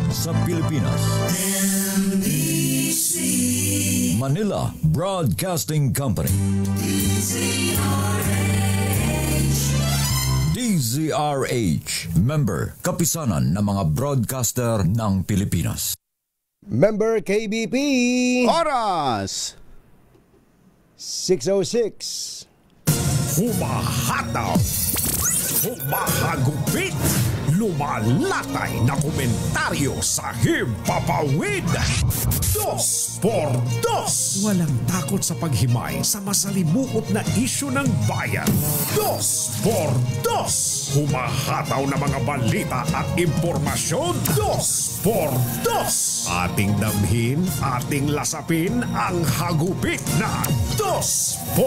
sa Pilipinas. NBC Manila Broadcasting Company. DZRH, member, kapisanan ng mga broadcaster ng Pilipinas. Member KBP. Oras 6:06. Humahataw, humahagupit, lumalatay na komentaryo sa Himpapawid. 2x2. Walang takot sa paghimay sa masalimuot na isyu ng bayan. 2x2. Humahataw na mga balita at impormasyon. 2x2. Ating damhin, ating lasapin ang hagupit na 2x2.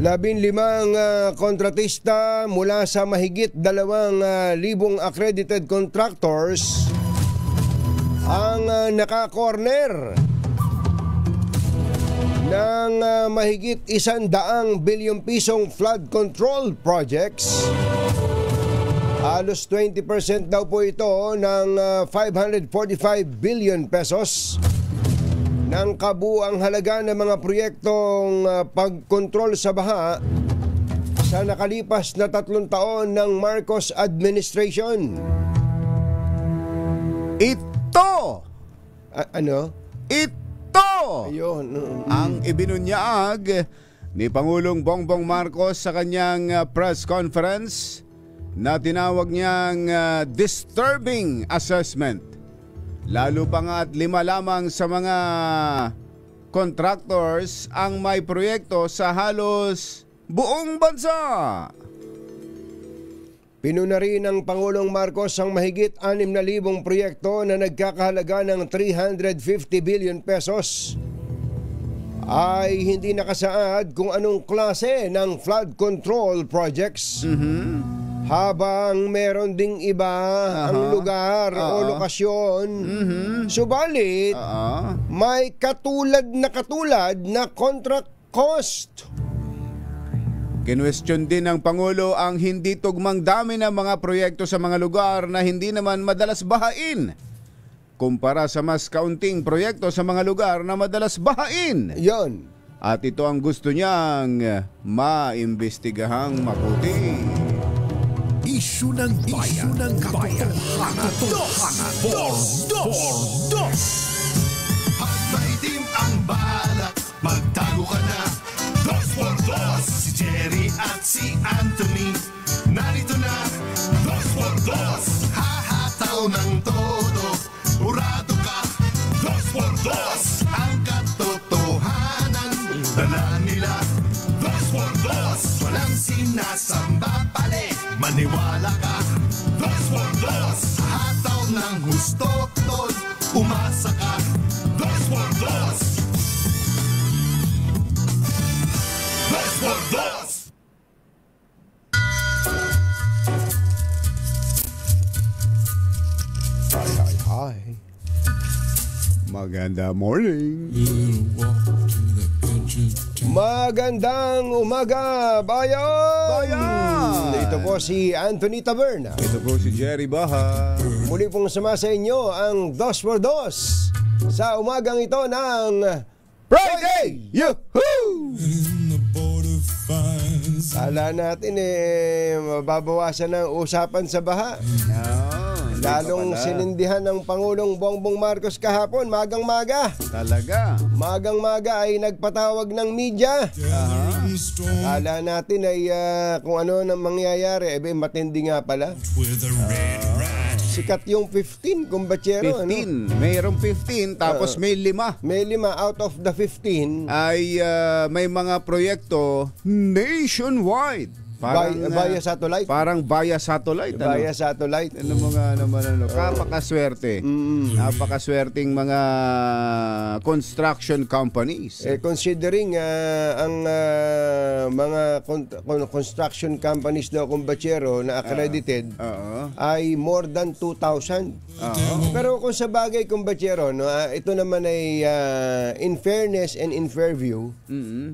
Labinlimang kontratista mula sa mahigit 2,000 accredited contractors ang naka-corner ng mahigit 100 bilyong pisong flood control projects. Halos 20% daw po ito ng 545 billion pesos ng kabuuang halaga ng mga proyektong pagkontrol sa baha sa nakalipas na 3 taon ng Marcos administration. Ito! Ano? Ito! Ayun. Ang ibinunyag ni Pangulong Bongbong Marcos sa kanyang press conference na tinawag niyang disturbing assessment. Lalo pa nga at 5 lamang sa mga contractors ang may proyekto sa halos buong bansa. Pinuna rin ng Pangulong Marcos ang mahigit 6,000 proyekto na nagkakahalaga ng 350 billion pesos ay hindi nakasaad kung anong klase ng flood control projects. Habang meron ding iba ang lugar o lokasyon. Subalit, may katulad na contract cost. Kinwestiyon din ng Pangulo ang hindi tugmang dami ng mga proyekto sa mga lugar na hindi naman madalas bahain kumpara sa mas kaunting proyekto sa mga lugar na madalas bahain. Yon. At ito ang gusto niyang maimbestigahang mabuti. Isyu ng bayan, katotohanan, Bordos. At maitim ang balak, magtago ka na. 2x2. Si Jerry at si Anthony, narito na. 2x2. Hahataw ng todo, urado ka. 2x2. Ang katotohanan, dala nila. 2x2. Walang sinasamba pale, maniwala ka. 2x2. Hataw ng husto, tol, umasa ka. 2x2. 2x2. Hi. Maganda morning. Magandang umaga, bayan! Ito po si Anthony Taberna. Ito po si Jerry Baha. Muli pong sama sa inyo ang 2x2 sa umagang ito ng Friday! Yahoo! Kala natin mababawasan ang usapan sa baha. Lalong sinindihan ng Pangulong Bongbong Marcos kahapon, magang-maga. Talaga? Magang-maga ay nagpatawag ng media. Kala natin ay kung ano nang mangyayari, matindi nga pala. Sikat yung 15, kumbatsero. 15. Mayroong 15, tapos may 5. May 5 out of the 15. Ay may mga proyekto nationwide. Via satellite. Parang via satellite. Via satellite. Ano mga naman kapakaswerte. Napakaswerteng mga construction companies. Considering ang mga construction companies daw kumbachero na accredited ay more than 2,000. Pero kung sa bagay kumbachero, no, ito naman ay in fairness and in fair view,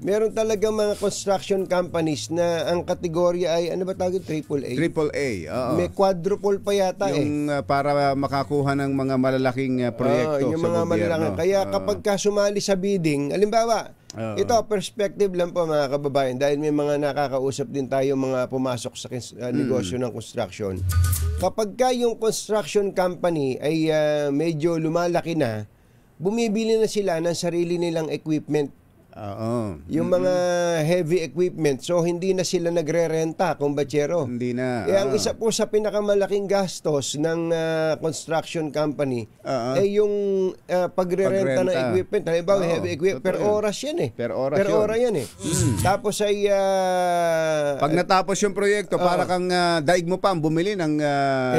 meron talagang mga construction companies na ang kategorya ay ano ba tawag, AAA? AAA. May quadruple pa yata yung para makakuha ng mga malalaking proyekto yung sa mga gobyerno. malalaking. Kaya kapag sumali sa bidding, halimbawa, ito perspective lang po mga kababayan dahil may mga nakakausap din tayo mga pumasok sa negosyo ng construction. Kapag yung construction company ay medyo lumalaki na, bumibili na sila ng sarili nilang equipment. Yung mga heavy equipment. So, hindi na sila nagre-renta, kumbachero. Hindi na. Ang isa po sa pinakamalaking gastos ng construction company ay yung pagre-renta ng equipment. Halimbawa, heavy equipment. Per oras yan eh. Per oras yan eh. Tapos ay... pag natapos yung proyekto, para kang daig mo pa ang bumili ng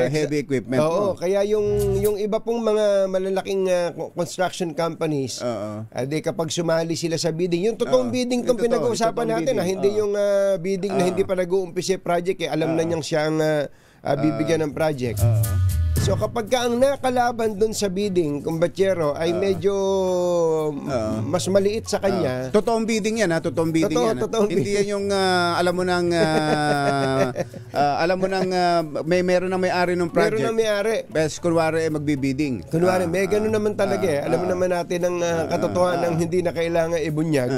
heavy equipment. Oo, kaya yung iba pong mga malalaking construction companies, kapag sumali sila sa bidding. Yung totoong bidding itong pinag-uusapan natin, hindi yung bidding na hindi pa nag-uumpisa project, alam na niyang siya ang bibigyan ng project. So kapag ang nakalaban doon sa bidding, kumbachero, ay medyo mas maliit sa kanya. Totoong bidding yan, totoong bidding yan. Hindi yan yung alam mo nang meron na may-ari ng project. Meron na may-ari. Bes kunwari magbibidding. Kunwari, may ganun naman talaga alam naman natin ang katotohanan ng hindi na kailangan ibunyag.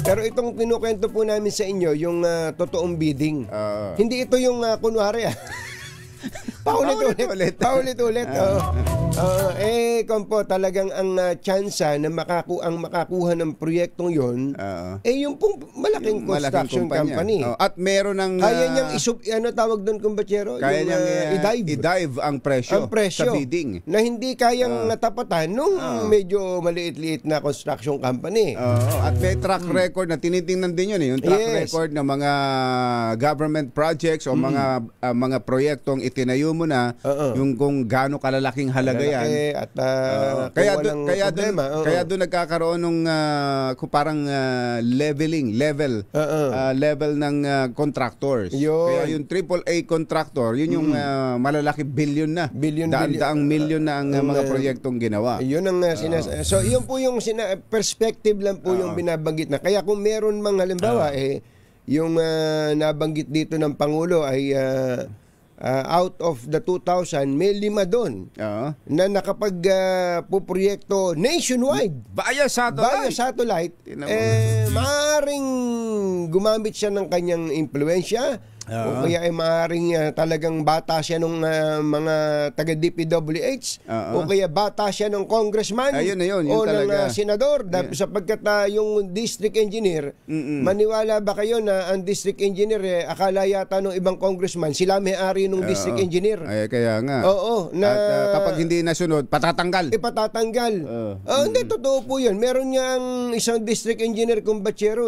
Pero itong kinukwento po namin sa inyo, yung totoong bidding. Hindi ito yung kunwari Paulit-ulit. Kung po talagang ang tsansa na makakuha ng proyektong yon, yung pong malaking construction company. At meron ng... Kaya niyang tawag doon kumbachero? Kaya niyang i-dive ang presyo sa bidding. Na hindi kayang natapatan nung medyo maliit-liit na construction company. At may track record na tinitingnan din yun. Yung track record ng mga government projects o mga proyektong itinayo mo na, yung kung gaano kalalaking halaga yan. At kaya doon nagkakaroon ng parang level ng contractors. Kaya yung AAA contractor, yun yung malalaki billion na. Daang milyon na ang mga proyektong ginawa. Yun ang so yun po yung perspective lang po yung binabanggit na. Kaya kung meron mang halimbawa yung nabanggit dito ng Pangulo ay out of the 2,000, may 5 doon na nakapag-puproyekto nationwide. Via satellite. Maaaring gumamit siya ng kanyang impluensya. O kaya ay maaaring talagang bata siya ng mga taga-DPWH o kaya bata siya ng congressman o ng senador sapagkat yung district engineer, maniwala ba kayo na ang district engineer akala yata ng ibang congressman sila may-ari ng district engineer? Kaya nga. At kapag hindi nasunod, patatanggal. Patatanggal. Hindi, totoo po yun. Meron nga ang isang district engineer kumbachero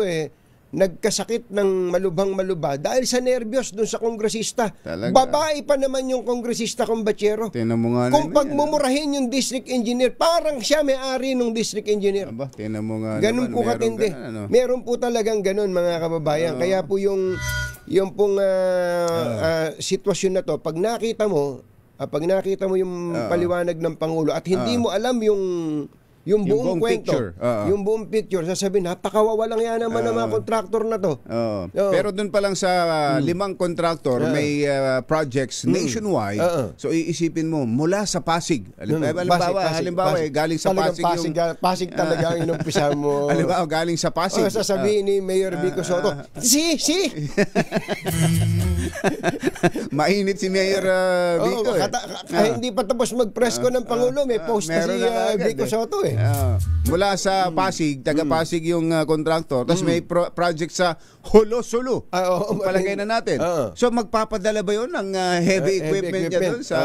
nagkasakit ng malubhang-malubha dahil sa nervyos doon sa kongresista. Talaga? Babae pa naman yung kongresista kumbachero. Kung pagmumurahin yung district engineer, parang siya may-ari ng district engineer. Ganun po katindi. Meron po talagang ganun mga kababayan. Kaya po yung pong sitwasyon na to, pag nakita mo yung paliwanag ng Pangulo at hindi mo alam yung buong kwento, yung buong picture, sasabihin, napakawawalang yan naman ng mga kontraktor na to. Pero dun pa lang sa 5 kontraktor, may projects nationwide. So iisipin mo, mula sa Pasig. Halimbawa, galing sa Pasig yung... Pasig talaga ang inumpisa mo. Halimbawa, galing sa Pasig. Sasabihin ni Mayor Vico Soto, si! Mainit si Mayor Vico. Hindi pa tapos mag-press ko ng Pangulo, may post na si Vico Soto eh. Mula sa Pasig, taga Pasig yung kontraktor, tapos may project sa Holo-Solo. Palagay na natin. So magpapadala ba yun ng heavy equipment niya doon sa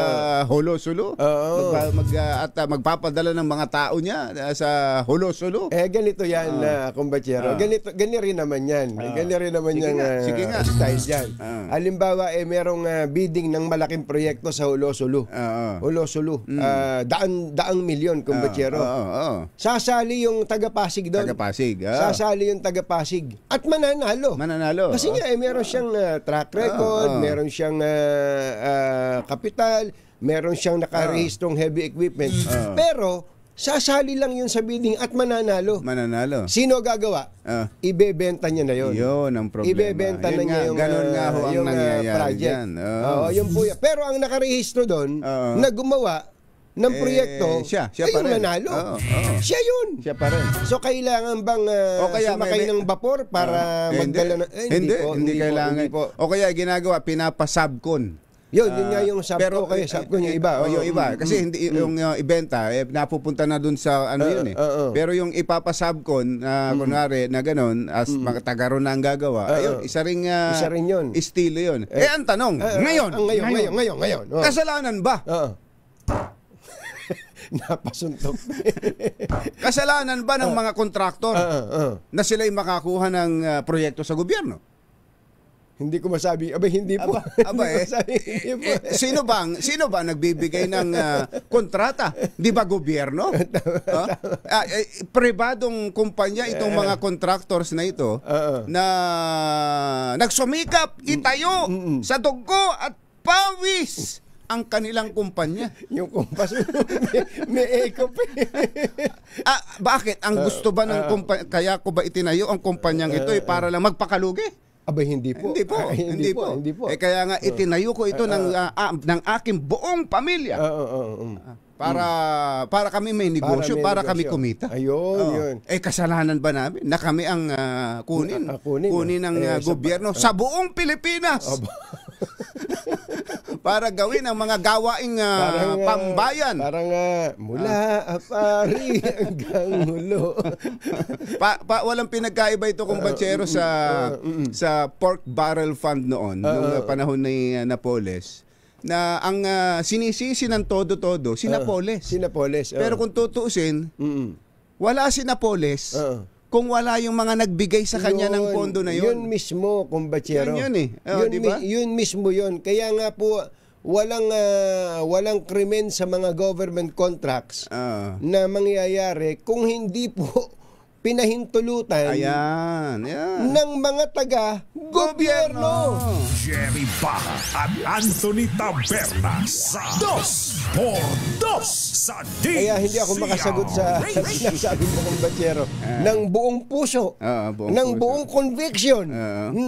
Holo-Solo? At magpapadala ng mga tao niya sa Holo-Solo? Ganito yan, kumbatsero. Ganito rin naman yan. Ganito rin naman yan style dyan. Halimbawa, merong bidding ng malaking proyekto sa Holo-Solo. Holo-Solo. Daang milyon, kumbatsero. Sasali yung taga-Pasig doon. Taga-Pasig. Sasali yung taga-Pasig. At mananalo. Kasi nga, meron siyang track record, meron siyang kapital, meron siyang nakarehistrong heavy equipment. Pero, sasali lang yun sa bidding at mananalo. Sino gagawa? Ibebenta niya na yun. Yun ang problema. Ibebenta na niya yung, ganun nga ho ang nangyayari dyan. Yun po yan. Pero ang nakarehistro doon, na gumawa ng proyekto, siya yung nanalo. Siya yun. Siya pa rin. So, kailangan bang sumakay ng vapor para magdala ng... Hindi kailangan. O kaya ginagawa, pinapasubcon. Yun nga yung subco kayo, subco yung iba. Yung iba. Kasi hindi yung ibenta, napupunta na dun sa ano yun eh. Pero yung ipapasubcon, kunwari na ganun, as mga taga ron na ang gagawa, ayun, isa rin yun. Estilo yun. Ang tanong, ngayon. Kasalanan ba? Napasuntok. Kasalanan ba ng mga kontraktor na sila'y makakuha ng proyekto sa gobyerno? Hindi ko masabi. Hindi po. Sino ba nagbibigay ng kontrata? Di ba gobyerno? Pribadong kumpanya itong mga contractors na ito na nagsumikap, itayo sa dugo at pawis ang kanilang kumpanya. Yung kumpas may echo pa. Bakit? Ang gusto ba ng kumpanya, kaya ko ba itinayo ang kumpanyang ito para lang magpakalugi? Hindi po. Kaya nga itinayo ko ito ng aking buong pamilya. Para kami may negosyo, para kami kumita. Ayun. Kasalanan ba namin na kami ang kunin ng gobyerno sa buong Pilipinas? Para gawin ang mga gawaing pambayan. Parang mula Apari hanggang Hulo. Walang pinagkaiba ito kung batsero sa pork barrel fund noon, nung panahon ni Napoles, na ang sinisisi ng todo-todo, si Napoles. Pero kung tutuusin, wala si Napoles kung wala yung mga nagbigay sa kanya ng pondo na yun. Yun mismo, kumbatsero. Yun eh. Diba? Yun mismo yun. Kaya nga po, walang krimen sa mga government contracts na mangyayari kung hindi po pinahintulutan ng mga taga-gobyerno. Jerry Baha at Anthony Taberna sa 2x2 sa DZRH. Kaya hindi ako makasagot sa sinasabi mo kong batsero. Ng buong puso, ng buong conviction.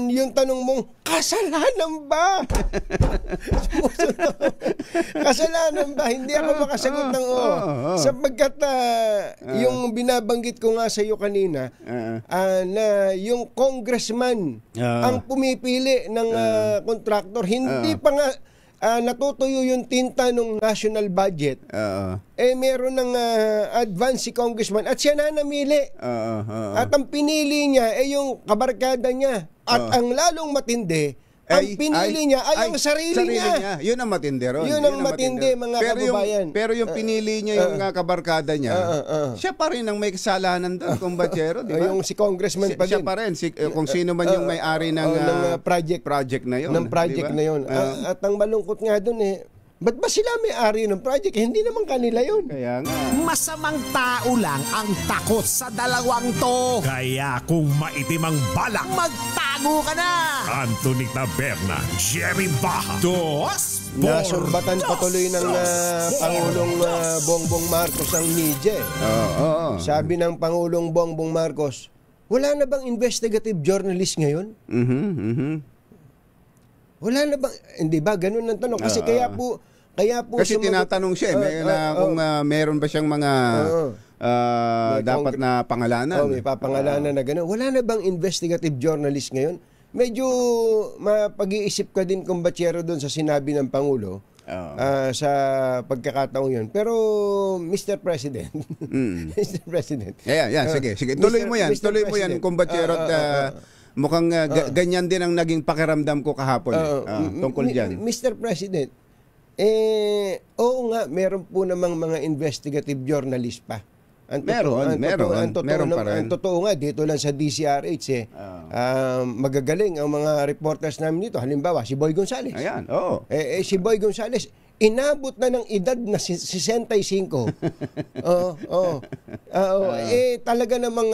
Yung tanong mong, kasalanan ba? Kasalanan ba? Hindi ako makasagot ng sapagkat yung binabanggit ko nga sa iyo kanina, na yung congressman ang pumipili ng contractor, hindi pa nga natutuyo yung tinta ng national budget. Meron ng advance si congressman at siya na namili. At ang pinili niya yung kabarkada niya. At ang lalong matindi, ang pinili niya ay ang sarili niya. Yun ang matindi ron. Yun ang matindi, mga kababayan. Pero yung pinili niya yung kabarkada niya, siya pa rin ang may kasalanan doon, kung batsero, di ba? Yung si congressman pa din. Siya pa rin, kung sino man yung may-ari ng project na yun. Ng project na yun. At ang malungkot nga doon ba't ba sila may-ari ng project? Hindi naman kanila yun. Kaya nga. Masamang tao lang ang takot sa dalawang to. Kaya kung maitim ang balak, magtago ka na! Anthony Taberna, Jerry Baha, 2x2. Nasumbatan patuloy ng Pangulong Bongbong Marcos ang media. Sabi ng Pangulong Bongbong Marcos, wala na bang investigative journalist ngayon? Wala na bang, hindi ba? Ganun ang tanong. Kasi kaya po kasi tinatanong siya kung meron ba siyang mga dapat na pangalanan. May papangalanan na gano'n. Wala na bang investigative journalist ngayon? medyo mapag-iisip ka din, kumbatsero, doon sa sinabi ng Pangulo sa pagkakataong yun. Pero, Mr. President, Mr. President. Sige. Tuloy mo yan, kumbatsero. Mukhang ganyan din ang naging pakiramdam ko kahapon tungkol dyan. Mr. President, oo nga, meron po namang mga investigative journalist pa. Meron pa rin. Ang totoo nga, dito lang sa DCRH, magagaling ang mga reporters namin dito. Halimbawa, si Boy Gonzales. Ayan, oo. Si Boy Gonzales, inabot na ng edad na 65. Talaga namang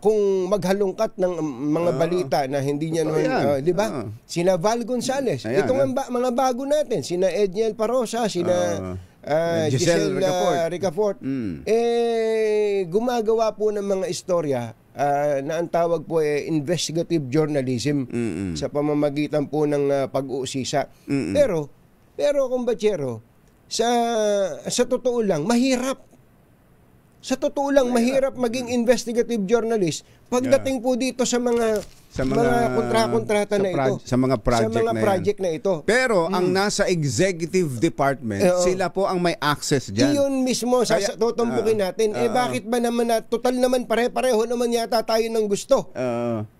kung maghalungkat ng mga balita na hindi niya naman, di ba? Sina Val Gonzales. Ayan, Ito nga mga bago natin, sina Edniel Parosa, sina Giselle Ricafort. Gumagawa po ng mga istorya na ang tawag po investigative journalism sa pamamagitan po ng pag-uusisa. Pero kumbatsero, sa totoo lang, mahirap. Sa totoo lang, mahirap maging investigative journalist pagdating po dito sa mga kontrata na ito. Sa mga project na ito. Pero ang nasa executive department, sila po ang may access dyan. Iyon mismo, tutumbukin natin. Bakit ba naman total naman pare-pareho naman yata tayo ng gusto.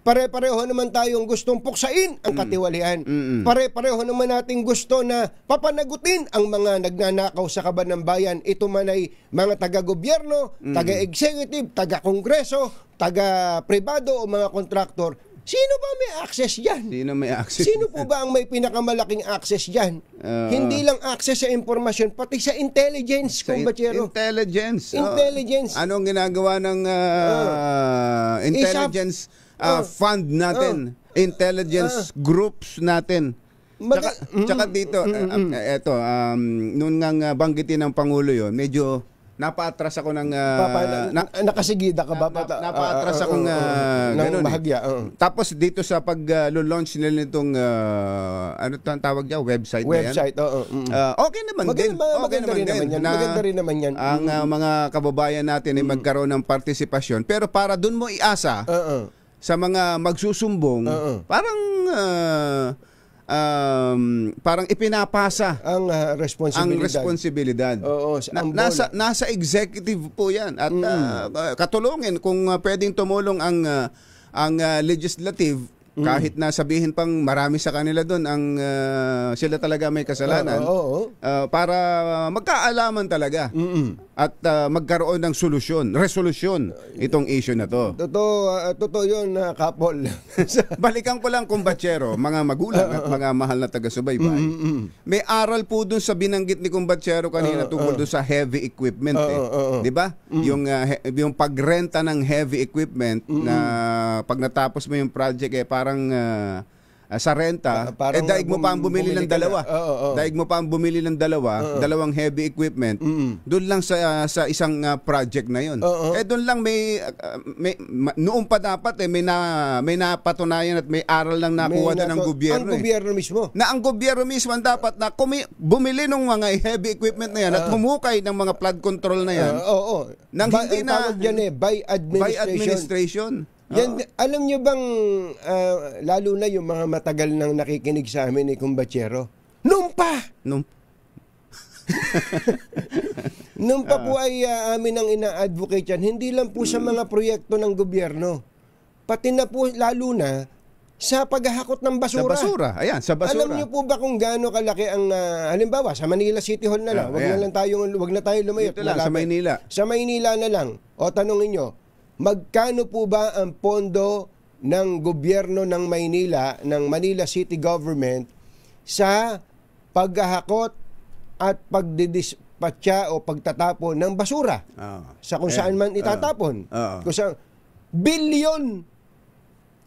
Pare-pareho naman tayong gustong puksain ang katiwalian. Pare-pareho naman nating gusto na papanagutin ang mga nagnanakaw sa kaban ng bayan. Ito man ay mga taga-gobyerno, taga-executive, taga-kongreso, taga-pribado o mga kontraktor. Sino ba may access dyan? Sino po ba ang may pinakamalaking access dyan? Hindi lang access sa informasyon, pati sa intelligence, kumbatsero. Intelligence. Anong ginagawa ng intelligence fund natin? Intelligence groups natin? Tsaka dito, noon nga banggitin ng Pangulo yon, medyo napaatras ako ng nakasigida ka ba? Napaatras akong ganun bahagya. Tapos dito sa pag-launch nila nitong ano tawag niya, website na yan. Okay naman din. Maganda rin naman yan. Ang mga kababayan natin ay magkaroon ng partisipasyon. Pero para dun mo iasa sa mga magsusumbong, parang ipinapasa ang responsibilidad. Nasa executive po 'yan at katulungin kung pwedeng tumulong ang legislative. Kahit na sabihin pang marami sa kanila doon ang sila talaga may kasalanan, para magkaalaman talaga at magkaroon ng resolution itong issue na to. Totoo yun, Kapol. Balikan ko lang, kumbatsero, mga magulang at mga mahal na taga-subaybay. May aral po doon sa binanggit ni kumbatsero kanina tungkol doon sa heavy equipment. Di ba? Yung pagrenta ng heavy equipment na pag natapos mo yung project parang sa renta, daig mo pa ang bumili ng dalawa. Daig mo pa ang bumili ng dalawang heavy equipment. Doon lang sa isang project na 'yon. Doon lang may noong pa dapat may napatunayan at may aral lang nakuha ng gobyerno. Ang gobyerno mismo. Na ang gobyerno mismo ang dapat na bumili ng mga heavy equipment na yan at humukay ng mga flood control na yan. Nang hindi na tawag diyan by administration. Yan, alam nyo bang, lalo na yung mga matagal nang nakikinig sa amin ni Kumbatsero, Nung pa po ay amin ang ina-advocate yan, hindi lang po sa mga proyekto ng gobyerno, pati na po lalo na sa paghahakot ng basura. Sa basura. Alam niyo po ba kung gaano kalaki ang halimbawa sa Manila City Hall na lang, wag na tayo lumayot. Dito lang sa Maynila. Sa Maynila na lang. O tanungin niyo, magkano po ba ang pondo ng gobyerno ng Maynila, ng Manila City Government sa paghahakot at pagdidispatcha o pagtatapon ng basura? Sa kung saan man itatapon. Kung saan, bilyon.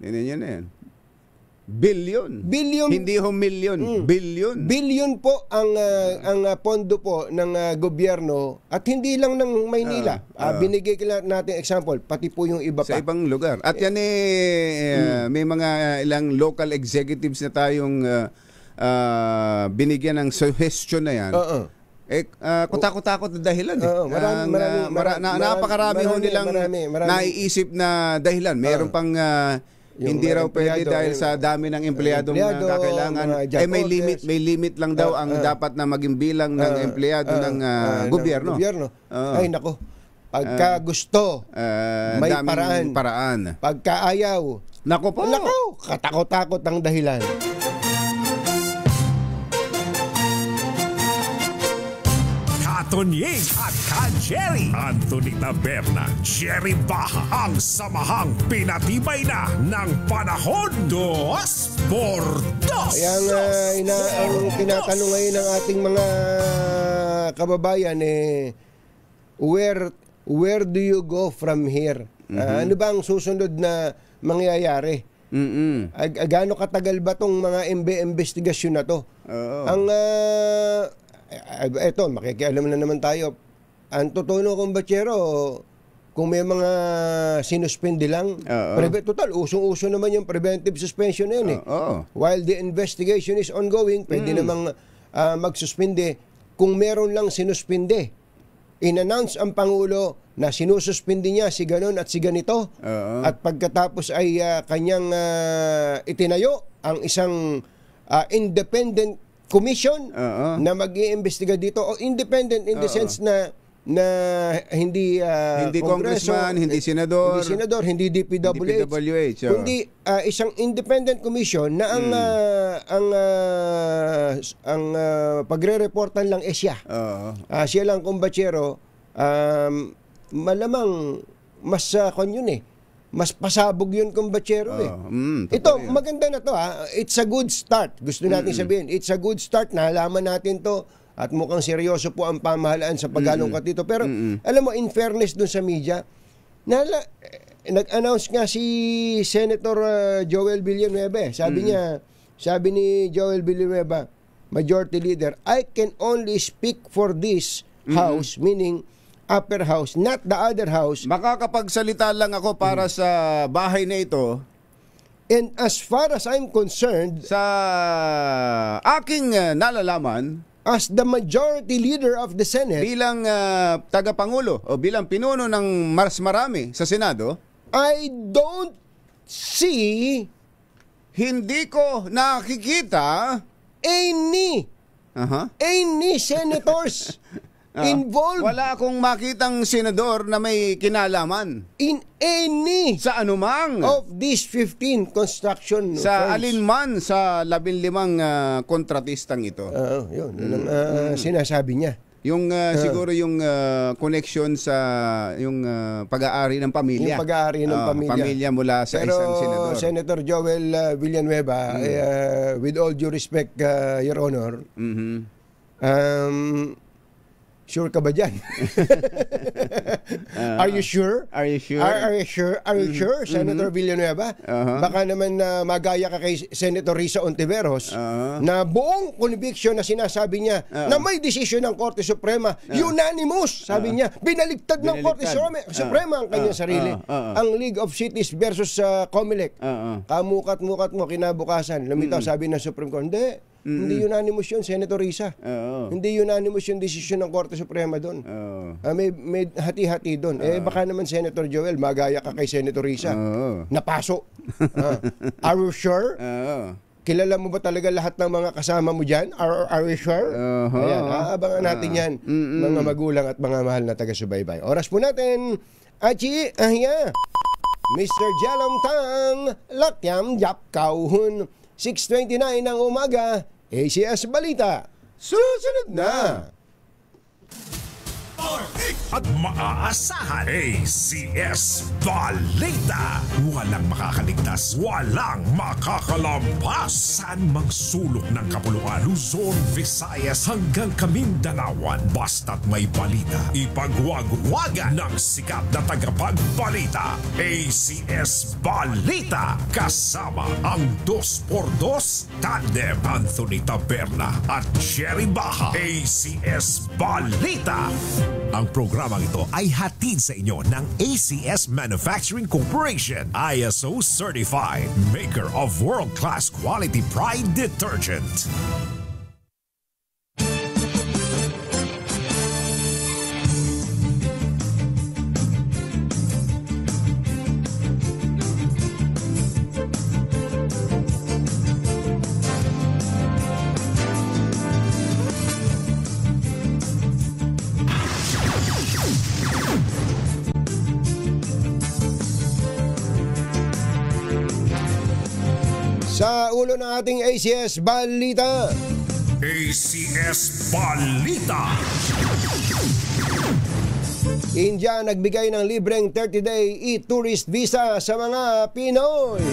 Yan. Billion. Hindi ho million. Billion. Billion po ang pondo po ng gobyerno at hindi lang ng Maynila. Binigay natin example, pati po yung iba pa. Sa ibang lugar. At yan may mga ilang local executives na tayong binigyan ng suggestion na yan. Kutakot-takot na dahilan. Napakarami ho nilang naiisip na dahilan. Meron pang Hindi raw pwede dahil sa dami ng empleyadong kakailangan. May limit lang daw ang dapat na maging bilang ng empleyado ng gobyerno. Ay nako. Pagka gusto, may paraan. Pagka ayaw, nako po. Nako, katakot-takot ang dahilan. Tonying at Jerry Anthony Taberna, Jerry Baha, ang samahang pinatibay na ng panahon. 2x2. Ang tinatanong ngayon ng ating mga kababayan where do you go from here? Ano ba ang susunod na mangyayari? Gaano katagal ba tong mga investigasyon na to? Ang eto, makikialam na naman tayo. Ang totoo kong batsero, kung may mga sinuspindi lang, total, usong-uso naman yung preventive suspension na yun While the investigation is ongoing, pwede namang magsuspindi. Kung meron lang sinuspindi, in-announce ang Pangulo na sinususpindi niya si ganon at si ganito, at pagkatapos ay kanyang itinayo ang isang independent commission na mag-iimbestiga dito, o independent in the sense na hindi congressman, hindi senador, hindi DPWH, kundi isang independent commission na ang pagre-reportan lang siya. Siya lang kumbatsero, malamang mas mas pasabog yun kumbatsero Ito, maganda na to It's a good start. Gusto natin sabihin, it's a good start. Nalaman natin to at mukhang seryoso po ang pamahalaan sa paghalongkat dito. Pero alam mo, in fairness dun sa media, nag-announce nga si Senator Joel Villanueva. Sabi ni Joel Villanueva, Majority Leader, I can only speak for this House, meaning upper house, not the other house. Makakapagsalita lang ako para sa bahay na ito. And as far as I'm concerned, sa aking nalalaman, as the majority leader of the Senate, bilang tagapangulo o bilang pinuno ng mas marami sa Senado, I don't see, hindi ko nakikita any senators involved. Wala akong makitang senador na may kinalaman in any sa anumang of these 15 construction sa firms. alinman sa 15 kontratistang ito. Yun ang sinasabi niya. Yung siguro yung connection sa yung pag-aari ng pamilya. Yung pag-aari ng pamilya mula sa isang senador. Pero Senator Joel Villanueva, with all due respect, Your Honor, sure ka ba dyan? Are you sure? Are you sure? Are you sure, Senator Villanueva? Baka naman magaya ka kay Senator Risa Ontiveros na buong conviction na sinasabi niya na may desisyon ng Korte Suprema, unanimous, sabi niya, binaligtad ng Korte Suprema ang kanyang sarili. Ang League of Cities versus Comelec. Kamukat-mukat mo kinabukasan. Lumitaw, sabi ng Supreme Court, hindi unanimous yun, Senator Risa. Hindi unanimous yung desisyon ng Korte Suprema doon. May hati-hati doon. Baka naman Senator Joel, magaya ka kay Senator Risa. Napaso. Are you sure? Kilala mo ba talaga lahat ng mga kasama mo dyan? Are you sure? Ayan, aabangan natin yan, mga magulang at mga mahal na taga-subaybay. Oras po natin, Achi, Mr. Jalom Tang, Lakyam Jap Kauhun, 6:29 ng umaga, ACS Balita. Susunod na! At maaasahan, ACS Balita. Walang makakaligtas, walang makakalampas. Saan mang sulok ng kapuluan, Luzon, Visayas hanggang Kamindanawan. Basta't may balita, ipagwagwagan ng sikat na tagapagbalita. ACS Balita. Kasama ang 2x2 tandem Anthony Taberna at Jerry Baha. ACS Balita. Ang programang ito ay hatid sa inyo ng ACS Manufacturing Corporation, ISO certified, maker of world-class quality Pride detergent. Pangulo ng ating ACS Balita. ACS Balita. India nagbigay ng libreng 30-day e-tourist visa sa mga Pinoy.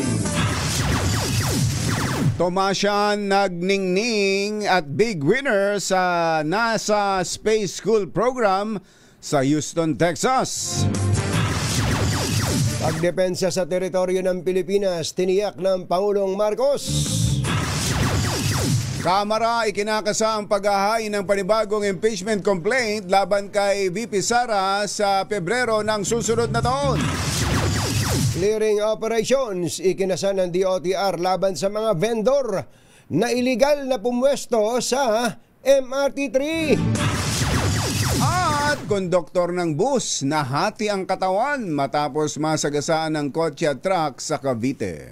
Tomasyan nagningning at big winner sa NASA Space School Program sa Houston, Texas. Pagdepensa sa teritoryo ng Pilipinas, tiniyak ng Pangulong Marcos. Kamara ikinakasa ang paghahain ng panibagong impeachment complaint laban kay VP Sara sa Pebrero ng susunod na taon. Clearing operations, ikinasa ng DOTR laban sa mga vendor na iligal na pumwesto sa MRT3. At konduktor ng bus nahati ang katawan matapos masagasaan ng kotse at truck sa Cavite.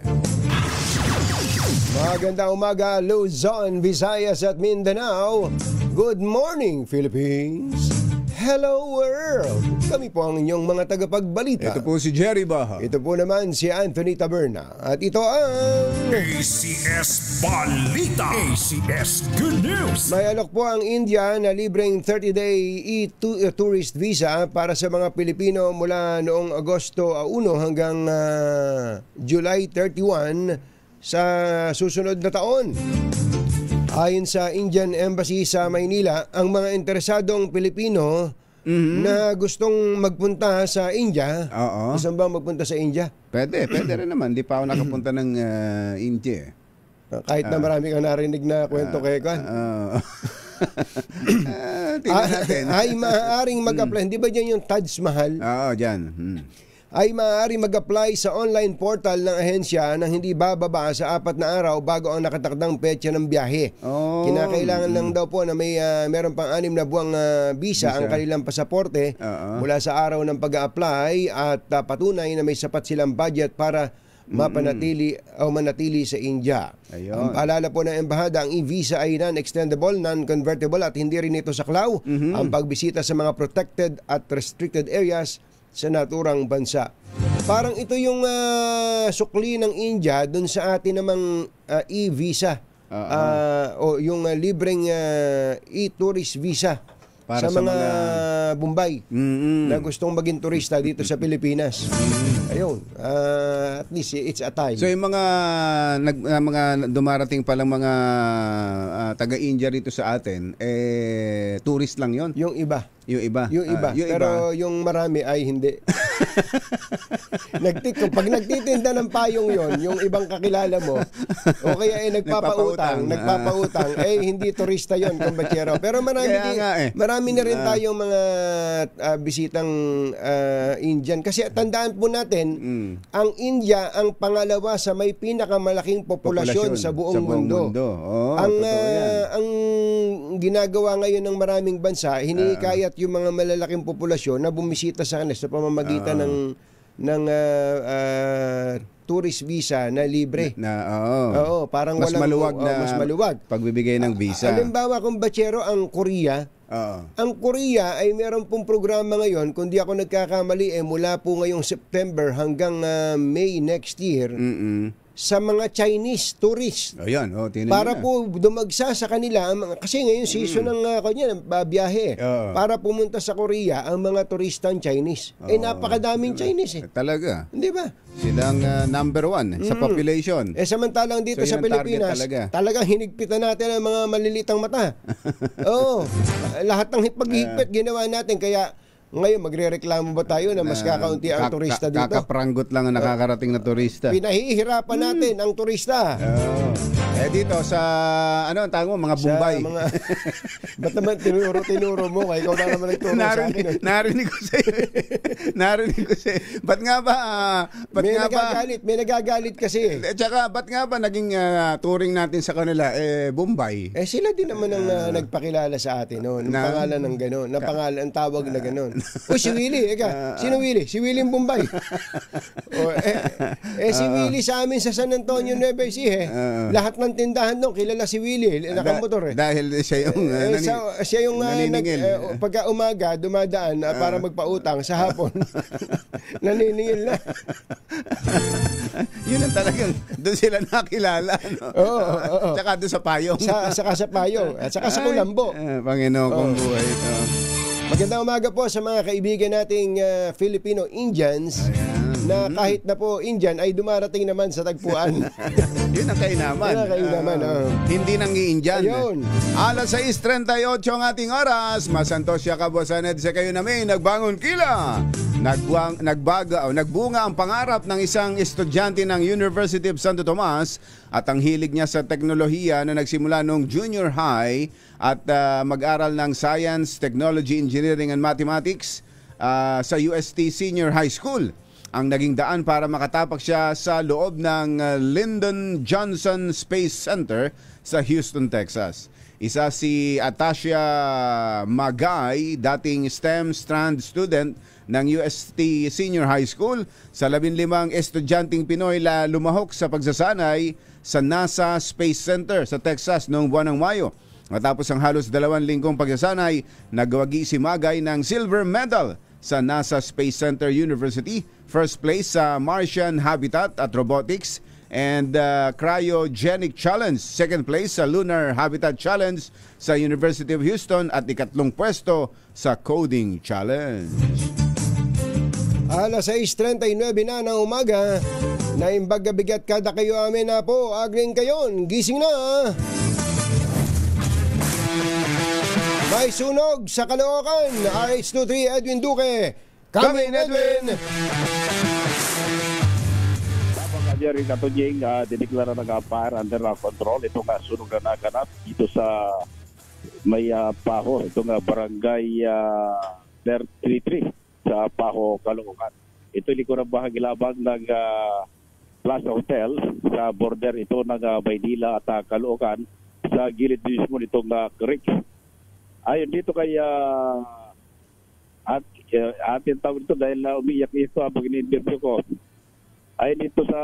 Magandang umaga, Luzon, Visayas at Mindanao. Good morning, Philippines. Hello, world. Kami po ang inyong mga tagapagbalita. Ito po si Jerry Baha. Ito po naman si Anthony Taberna. At ito ang ACS Balita. ACS Good News. may alok po ang India na libreng 30-day e-tourist visa para sa mga Pilipino mula noong Agosto 1 hanggang July 31 sa susunod na taon. Ayon sa Indian Embassy sa Maynila, ang mga interesadong Pilipino na gustong magpunta sa India, Oo. gusto ba magpunta sa India? Pwede rin naman. Di pa ako nakapunta ng India. Kahit na marami kang narinig na kwento kay Kwan. Tingnan natin. Ay maaaring mag-apply. Hindi ba dyan yung Taj Mahal? Oo, dyan. Ay maaaring mag-apply sa online portal ng ahensya nang hindi bababa sa 4 na araw bago ang nakatakdang petsa ng biyahe. Oh. Kinakailangan lang daw po na meron pang 6 na buwang visa ang kanilang pasaporte mula sa araw ng pag-a-apply at patunay na may sapat silang budget para manatili sa India. Ayun. Ang paalala po ng embahada, ang e-visa ay non-extendable, non-convertible at hindi rin ito saklaw ang pagbisita sa mga protected at restricted areas sa naturang bansa. Parang ito yung sukli ng India dun sa atin namang e-visa o yung libreng e-tourist visa para sa mga Bombay na gustong maging turista dito sa Pilipinas. Ayun, at least it's a time. So yung mga mga dumarating palang mga taga-India rito sa atin, tourist lang 'yon. Yung iba. Yung iba. Pero yung marami ay hindi. Pag nagtitinda ng payong yon, yung ibang kakilala mo, o kaya ay nagpapautang, hindi turista yon, kumbachero. Pero marami na rin tayong mga bisitang Indian. Kasi tandaan po natin, ang India ang pangalawa sa may pinakamalaking populasyon sa buong mundo. Ang ginagawa ngayon ng maraming bansa, hinikayat yung mga malalaking populasyon na bumisita sa kanila sa pamamagitan ng tourist visa na libre. Oo, parang mas maluwag pagbibigay ng visa. Halimbawa kung bachero ang Korea, ang Korea ay meron pong programa ngayon, kung di ako nagkakamali, mula po ngayong September hanggang May next year, sa mga Chinese tourists. Ayan, para po dumagsa sa kanila, kasi ngayon season ng biyahe. Para pumunta sa Korea ang mga turistang Chinese. Napakadaming Chinese Talaga. Hindi ba? Silang number 1 sa population. Samantalang dito sa Pilipinas, talagang hinigpitan natin ang mga malilitang mata. Lahat ng paghihigpit ginawa natin, kaya ngayon, magrereklamo ba tayo na mas kakaunti ang turista dito? Kakaprangot lang ang nakakarating na turista. Pinahihirapan natin ang turista. Dito sa, ang tawag mo, mga Bombay. Ba't naman tinuro mo? Ikaw na naman nagturo sa akin. Narinig ko sa'yo. Ba't nga ba? May nagagalit kasi. Tsaka, ba't nga ba naging touring natin sa kanila, Bombay? Sila din naman ang nagpakilala sa atin. Ng pangalan ng gano'n. Ang tawag na gano'n. Si Willie, sino Willie? Si Willie Bombay. Si Willie sa amin sa San Antonio, Nueva Ecija. Lahat ng tindahan doon, kilala si Willie, nakamotor eh. Dahil siya yung siya yung naniningil. pagka umaga dumadaan para magpautang, sa hapon naniningil na. Yun ang talagang doon sila nakilala, no? Oo. Tsaka doon sa payong. Saka sa payong at saka sa Kulambo. Panginoon kong buhay ito. Magandang umaga po sa mga kaibigan nating Filipino Indians na kahit na po Indian ay dumarating naman sa tagpuan. Yun ang kainaman. Hindi nang i-Indian. Ayun. Alas 6:38 ang ating oras. Masantosya ka, Bosaned, sa kayo namin. Nagbangon kila. Nagbunga ang pangarap ng isang estudyante ng University of Santo Tomas at ang hilig niya sa teknolohiya na nagsimula noong junior high at mag-aral ng Science, Technology, Engineering and Mathematics sa UST Senior High School. Ang naging daan para makatapak siya sa loob ng Lyndon Johnson Space Center sa Houston, Texas. Isa si Atasia Magay, dating STEM strand student ng UST Senior High School. Sa 15 estudyanteng Pinoy na lumahok sa pagsasanay sa NASA Space Center sa Texas noong buwan ng Mayo. Matapos ang halos 2 linggong pagsasanay, nagwagi si Magay ng silver medal sa NASA Space Center University, first place sa Martian Habitat at Robotics and Cryogenic Challenge, second place sa Lunar Habitat Challenge sa University of Houston at ikatlong pwesto sa Coding Challenge. Alas 6:39 na ng umaga, naimbag bigat kada kayo amin na po, agring kayon, gising na! May sunog sa Caloocan, RH23 Edwin Duque. Kami Edwin! Tapos nga Jerry Katujing, diniklara na fire under control. Ito nga sunog na naganap dito sa may Paho. Ito nga barangay 33 sa Paho, Caloocan. Ito likurang bahagi labang ng Plaza Hotel sa border ito ng Maynila at Caloocan sa gilid mismo nitong creek. Ayon dito kay atin tawag ito dahil umiyak ito habang in-interview ko. Ayon dito sa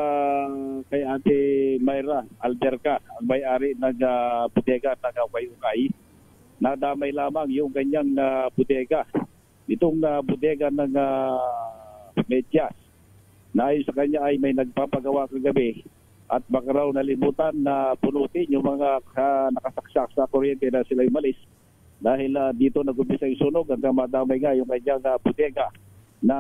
kay Ate Mayra Alberca, ang may-ari ng bodega ng Ukay-Ukay. Nadamay lamang yung kanyang bodega. Itong bodega ng medyas. Na ayon sa kanya ay may nagpapagawa kagabi at baka raw nalimutan na punutin yung mga nakasaksak sa kuryente na sila'y malis. Dahil dito nag-umpisa yung sunog hanggang madamay nga yung kanyang bodega na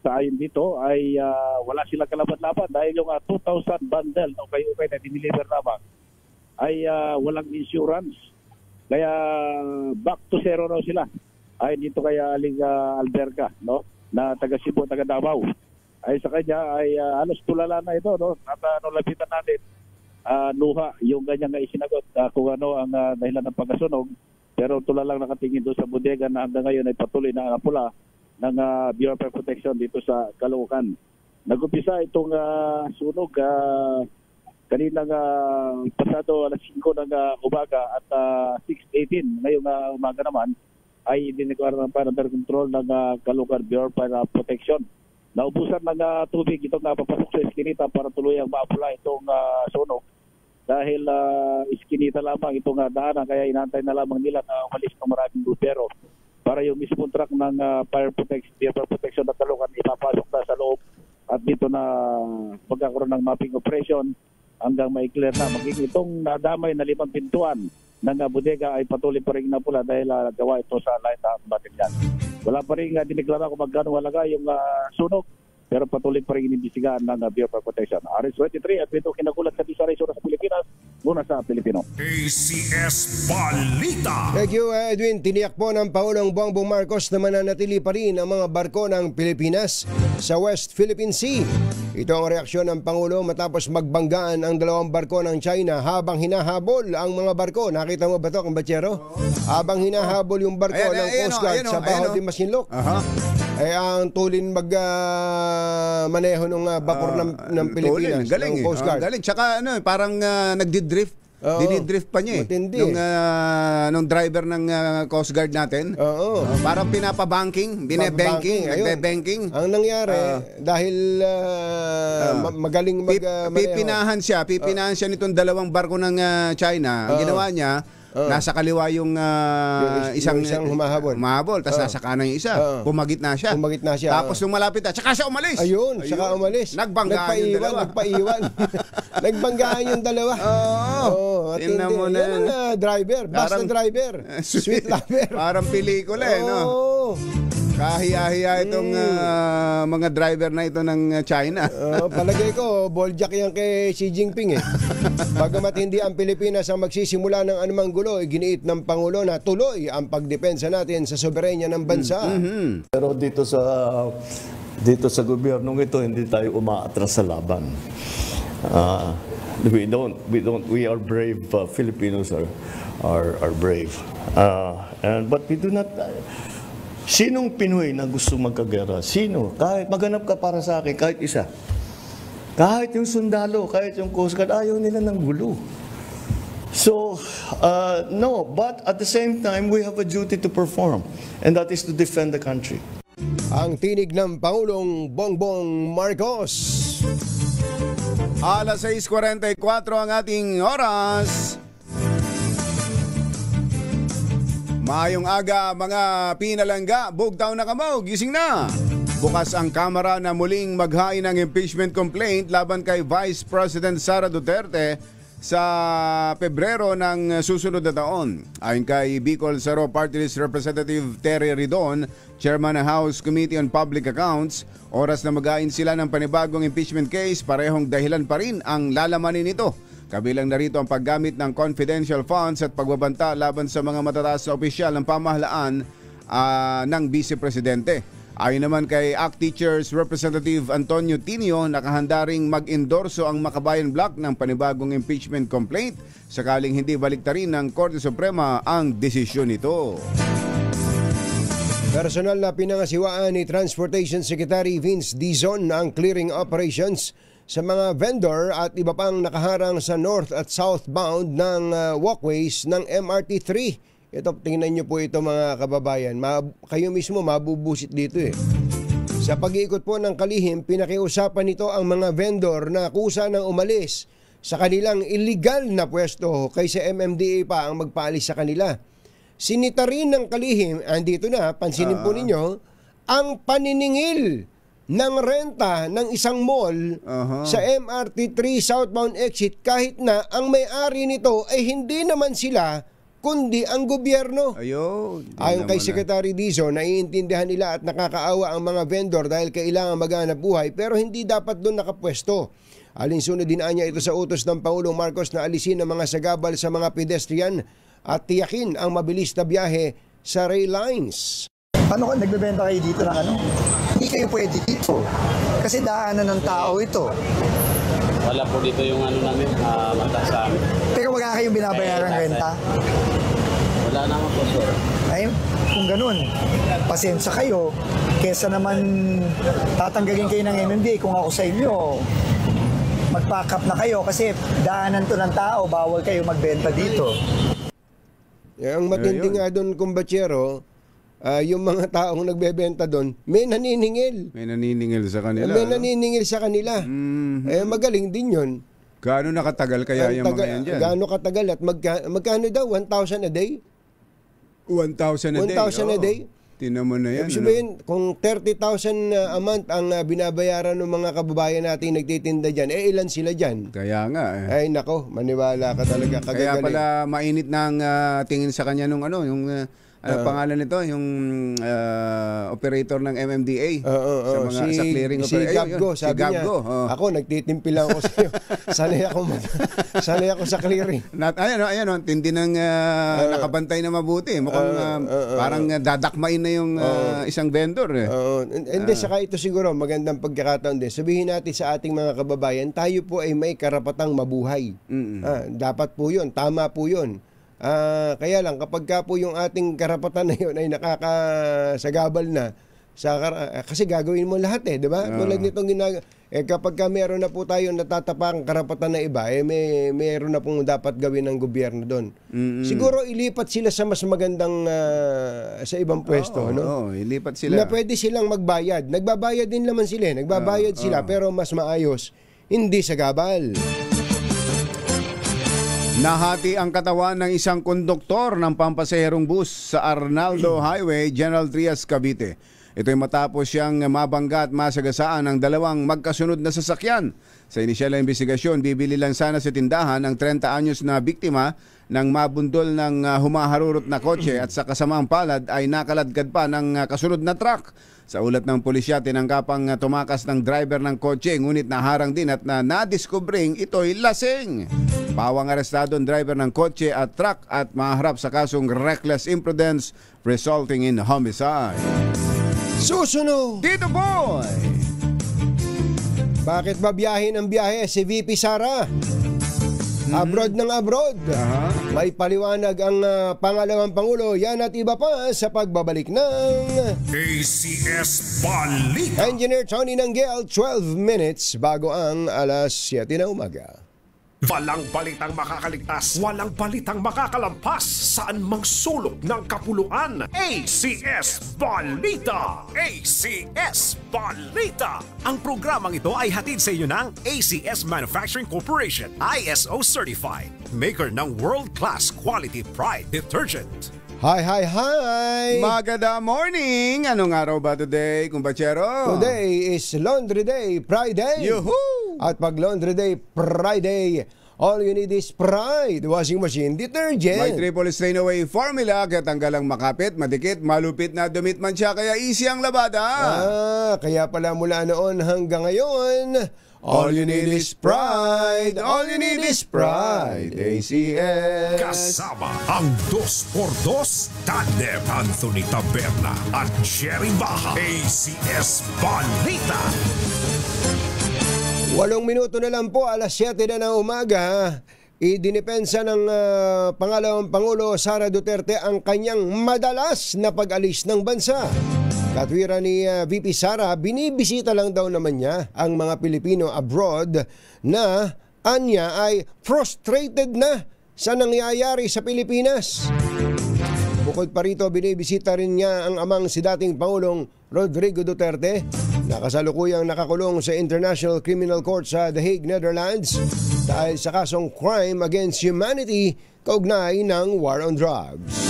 sa ayon dito ay wala silang kalaban-laban dahil yung 2,000 bundle na Ukay-Ukay na diniliver lamang ay walang insurance. Kaya back to zero raw sila. Ay dito kaya Aling Alberca, no? Na taga Cebu, taga Davao. Ay sa kanya ay halos tulala na ito, no? At lapitan natin luha yung kanyang isinagot kung ano ang dahilan ng pagkasunog. Pero tulala lang nakatingin doon sa bodega na hanggang ngayon ay patuloy na pula ng Bureau of Fire Protection dito sa Caloocan. Nag-umpisa itong sunog kaninang pasado alas 5 ng umaga at 6:18 ngayong umaga naman ay dineklara ng fire under control ng Caloocan Bureau of Fire Protection. Naubusan ng tubig itong papasok sa iskinita para tuluyang maapula itong sunog. Dahil iskinita lamang itong daanan, kaya inantay na lamang nila na umalis ng maraming bubero para yung mismong truck ng fire protection na Caloocan ipapasok na sa loob at dito na magkakaroon ng mapping operation hanggang ma-clear na. Magiging itong nadamay na 5 pintuan ng bodega ay patuloy pa rin napula dahil gawa ito sa light material. Wala pa rin dineklara kung magkano halaga yung sunog. Pero patuloy pa rin inimbestigahan ng Bureau of Protection. RH23 at ito kinagulat sa Bisaya sa Pilipinas, muna sa Pilipino. ACS Balita. Thank you, Edwin. Tiniyak po ng Pangulong Bongbong Marcos na mananatili pa rin ang mga barko ng Pilipinas sa West Philippine Sea. Ito ang reaksyon ng Pangulo matapos magbanggaan ang 2 barko ng China habang hinahabol ang mga barko. Nakita mo ba ito, Kambatsero? Habang hinahabol yung barko ng Coast Guard sa Baho de Masinloc. Ay ang tulin maneho ng bakor ng Pilipinas. Galing, ng Coast Guard. Galing. Tsaka parang nagdi-drift. Oo. Dinidrift pa niya Matindi. Nung driver ng Coast Guard natin. Oo. Parang pinapabanking, Banking, ayun. nagbe-banking. Ang nangyari, dahil magaling Pipinahan siya nitong dalawang barko ng China. Ang ginawa niya, nasa kaliwa yung Yung isang humahabol. Tapos nasa kanan yung isa. Pumagit na siya. Tapos nung malapit na, tsaka siya umalis. Ayun, saka umalis. Nagbanggaan yung dalawa. Nagpaiwan. Nagbanggaan yung dalawa. Oo. Tingnan mo na. Yan ang driver. Basta driver. Sweet lover. Parang pelikula no? Oo. Kahiya-hiya itong mga driver na ito ng China. Palagay ko, balljack yan kay Xi Jinping Bagamat hindi ang Pilipinas ang magsisimula ng anumang gulo, giniit ng Pangulo na tuloy ang pagdepensa natin sa soberenya ng bansa. Pero dito sa gobyernong ito, hindi tayo umaatras sa laban. We are brave. Filipinos are brave. But we do not. Sinong Pinoy na gusto magkagera? Sino? Kahit maghanap ka para sa akin, kahit isa. Kahit yung sundalo, kahit yung Coast Guard, ayaw nila ng gulo. So, no. But at the same time, we have a duty to perform. And that is to defend the country. Ang tinig ng Pangulong Bongbong Marcos. Alas 6:44 ang ating oras. Maayong aga mga pinalangga, bugtaw na kamo, gising na. Bukas ang Kamara na muling maghain ng impeachment complaint laban kay Vice President Sara Duterte sa Pebrero ng susunod na taon. Ayon kay Bicol Saro Party List Representative Terry Ridon, Chairman ng House Committee on Public Accounts, oras na maghain sila ng panibagong impeachment case, parehong dahilan pa rin ang lalamanin nito. Kabilang narito ang paggamit ng confidential funds at pagbabanta laban sa mga matataas na opisyal ng pamahalaan ng Vice Presidente. Ayon naman kay ACT Teachers Representative Antonio Tinio, nakahanda ring mag-endorso ang Makabayan Bloc ng panibagong impeachment complaint sakaling hindi baliktarin ng Korte Suprema ang desisyon nito. Personal na pinangasiwaan ni Transportation Secretary Vince Dizon ang clearing operations sa mga vendor at iba pang nakaharang sa north at southbound ng walkways ng MRT3. Ito, tingnan nyo po ito mga kababayan. Kayo mismo mabubusit dito Sa pag-iikot po ng kalihim, pinakiusapan nito ang mga vendor na kusa ng umalis sa kanilang illegal na pwesto kaysa MMDA pa ang magpaalis sa kanila. Sinita rin ng kalihim, andito na, pansinin po ninyo, ang paniningil ng renta ng isang mall sa MRT3 southbound exit kahit na ang may-ari nito ay hindi naman sila kundi ang gobyerno. Ayon kay Secretary Dizon, naiintindihan nila at nakakaawa ang mga vendor dahil kailangan maghanap buhay pero hindi dapat doon nakapwesto. Alinsunod din niya ito sa utos ng Pangulong Marcos na alisin ang mga sagabal sa mga pedestrian at tiyakin ang mabilis na biyahe sa rail lines. Paano kung nagbebenta kayo dito ng Hindi kayo pwede dito. Kasi daanan ng tao ito. Wala po dito yung namin, mataas sa amin. Pero wala kayong binabayaran renta? Wala naman po, sir. Ay, kung ganun, pasensya kayo. Kesa naman tatanggalin kayo ng MMDA kung ako sa inyo. Mag-pack up na kayo kasi daanan to ng tao, bawal kayo magbenta dito. Ang matindi nga doon, kumbatsero, yung mga taong nagbebenta doon, may naniningil. May naniningil sa kanila. May naniningil sa kanila. Magaling din yun. Gaano nakatagal kaya yung mga yan dyan? Gaano katagal at magkano daw? 1,000 a day? 1,000 a day? 1,000 a day? Tinan mo na yan. Ibig sabihin, kung 30,000 a month ang binabayaran ng mga kababayan natin nagtitinda dyan, ilan sila dyan? Kaya nga Ay nako, maniwala ka talaga. Kaya pala mainit ng tingin sa kanya nung pangalan nito, yung operator ng MMDA sa clearing si Gabgo, sabi niya. Ako nagtitimpil lang ako sa iyo. Sanay ako sa clearing. Ayan, tindi ng nakabantay na mabuti. Mukhang parang dadakmain na yung isang vendor. Hindi, saka ito siguro magandang pagkakataon din. Sabihin natin sa ating mga kababayan, tayo po ay may karapatang mabuhay. Dapat po yun, tama po yun. Kaya lang kapag ka po yung ating karapatan na yun ay nakakasagabal na, kasi gagawin mo lahat di ba? Tulad nitong kapag meron na po tayo natatapakang karapatan na iba, meron na pong dapat gawin ng gobyerno doon. Siguro ilipat sila sa mas magandang sa ibang pwesto, no? Ilipat sila. Na pwede silang magbayad. Nagbabayad din naman sila, nagbabayad sila pero mas maayos, hindi sa gabal. Nahati ang katawan ng isang konduktor ng pampasaherong bus sa Arnaldo Highway, General Trias, Cavite. Ito'y matapos siyang mabangga at masagasaan ng dalawang magkasunod na sasakyan. Sa inisyal na investigasyon, bibili lang sana sa tindahan ang 30 anyos na biktima ng mabundol ng humaharurot na kotse at sa kasamaang palad ay nakaladkad pa ng kasunod na truck. Sa ulat ng pulisya, tinanggapang tumakas ng driver ng kotse ngunit naharang din at nadiskubring ito'y lasing. Pawang arestado ang driver ng kotse at truck at maharap sa kasong reckless imprudence resulting in homicide. Susunod! Tito Boy! Bakit ba biyahe ng biyahe si VP Sara? Abroad ng abroad. May paliwanag ang pangalawang Pangulo. Yan at iba pa sa pagbabalik ng ACS Balita. Engineer Tony Nanggel, 12 minutes bago ang alas 7 na umaga. Walang balitang makakaligtas, walang balitang makakalampas, saan mang sulok ng kapuluan. ACS Balita! ACS Balita! Ang programang ito ay hatid sa inyo ng ACS Manufacturing Corporation, ISO Certified, maker ng world-class quality Pride Detergent. Hi! Maganda morning! Anong araw ba today, kumbachero? Today is Laundry Day, Pride Day. Yuhuu! At pag Laundry Day, Friday, all you need is Pride Washing Machine Detergent. May triple strain away formula, kaya tanggalang makapit, madikit, malupit na dumit man siya, kaya easy ang labada. Kaya pala mula noon hanggang ngayon, all you need is Pride. All you need is Pride. ACS. Kasama ang 2x2 Tandem Anthony Taberna at Jerry Baha. ACS Balita. 8 minuto na lang po, alas 7 na ng umaga. Idinipensa ng pangalawang Pangulo Sara Duterte ang kanyang madalas na pag-alis ng bansa. Katwiran ni VP Sara, binibisita lang daw naman niya ang mga Pilipino abroad na anya ay frustrated na sa nangyayari sa Pilipinas. Bukod pa rito, binibisita rin niya ang amang si dating Pangulong Rodrigo Duterte na kasalukuyang nakakulong sa International Criminal Court sa The Hague, Netherlands dahil sa kasong crime against humanity kaugnay ng war on drugs.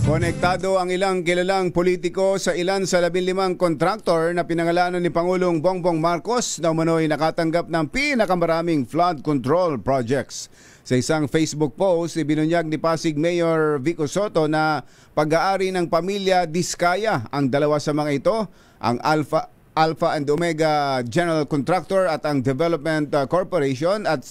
Konektado ang ilang kilalang politiko sa ilan sa 15 kontraktor na pinangalanan ni Pangulong Bongbong Marcos na umano'y nakatanggap ng pinakamaraming flood control projects. Sa isang Facebook post, ibinunyag ni Pasig Mayor Vico Soto na pag-aari ng pamilya Diskaya ang dalawa sa mga ito, ang Alpha and Omega General Contractor at ang Development Corporation at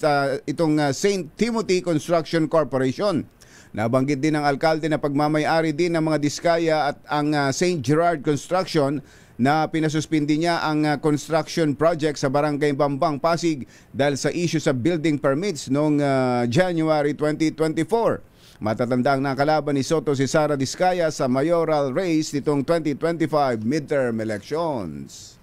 itong St. Timothy Construction Corporation. Nabanggit din ng alkalde na pagmamay-ari din ng mga Diskaya at ang St. Gerard Construction na pinasuspindi niya ang construction project sa Barangay Bambang, Pasig dahil sa issue sa building permits noong January 2024. Matatandang nakalaban ni Soto si Sara Diskaya sa mayoral race nitong 2025 midterm elections.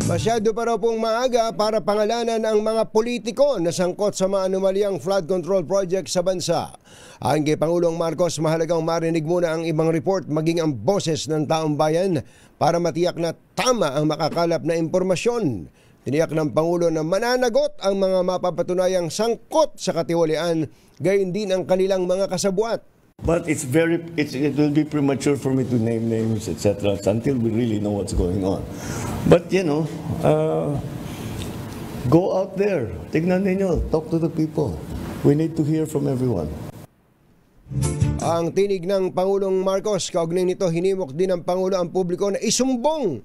Masyado pa raw pong maaga para pangalanan ang mga politiko na sangkot sa mga anomalyang flood control project sa bansa. Ayon kay Pangulong Marcos, mahalagang marinig muna ang ibang report maging ang boses ng taong bayan para matiyak na tama ang makakalap na impormasyon. Tiniyak ng Pangulo na mananagot ang mga mapapatunayang sangkot sa katiwalian, gayon din ang kanilang mga kasabwat. But it will be premature for me to name names, etc. until we really know what's going on. But go out there, tignan ninyo, talk to the people. We need to hear from everyone. Ang tinig ng Pangulong Marcos, kaugnay nito hinimok din ng Pangulo ang publiko na isumbong.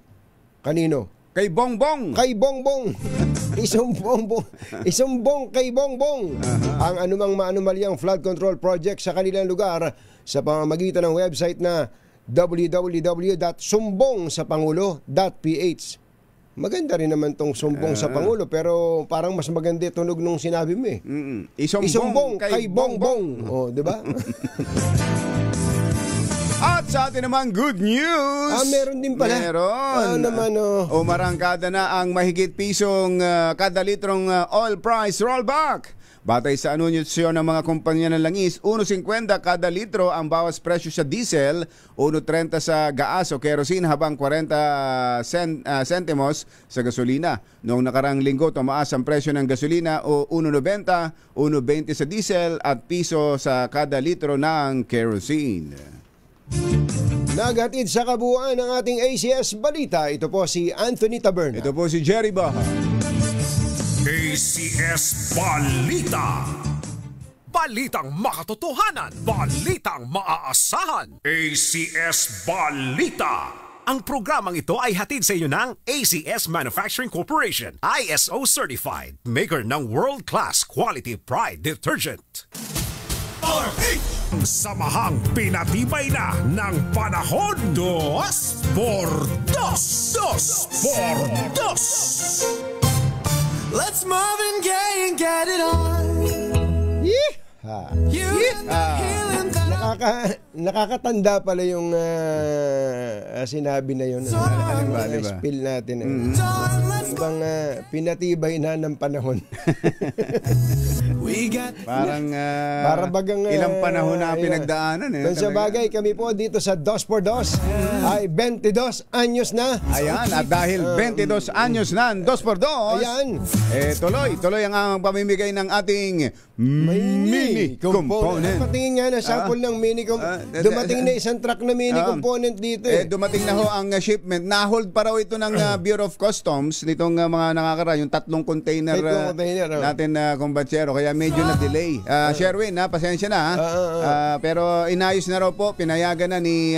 Kanino? Kay Bongbong. Kay Bongbong. Isumbong kay Bongbong ang anumang maanumalyang flood control project sa kanilang lugar sa pamamagitan ng website na www.sumbongsapangulo.ph. Maganda rin naman tong sumbong sa Pangulo, pero parang mas maganda tunog nung sinabi mo eh. Isumbong kay Bongbong. Oh, di ba? At sa atin naman, good news! Meron din pala. Meron. Naman, Umarangkada na ang mahigit pisong kada litrong oil price rollback. Batay sa anunsyo ng mga kumpanya ng langis, 1.50 kada litro ang bawas presyo sa diesel, 1.30 sa gas o kerosene habang 40 sentimos sa gasolina. Noong nakarang linggo, tumaas ang presyo ng gasolina o 1.90, 1.20 sa diesel at piso sa kada litro ng kerosene. Naghatid sa kabuuan ng ating ACS Balita. Ito po si Anthony Taberna. Ito po si Jerry Baha. ACS Balita. Balitang makatotohanan, balitang maaasahan. ACS Balita. Ang programang ito ay hatid sa iyo ng ACS Manufacturing Corporation, ISO certified, maker ng world-class quality Pride detergent. Ang samahang pinatibay na ng panahon. 2 por 2. Let's Marvin Gaye and get it on. Nakakatanda pala yung sinabi na yun. Spill natin. Ibang pinatibay na ng panahon. Parang para bagang ilang panahon na pinagdaanan. Kung sa bagay, kami po dito sa 2 por 2 ay 22 anyos na. Ayan, at dahil 22 anyos na ang 2 por 2, ayan. Tuloy ang pamimigay ng ating mini component. Patingin nga na sample ng mini component. Dumating na isang truck na mini component dito. Dumating na ho ang shipment. Na-hold pa raw ito ng Bureau of Customs nitong mga nakakara, yung 3 container natin na kumbatsero. Kaya medyo na-delay. Sherwin, pasensya na. Pero inayos na raw po, pinayagan na ni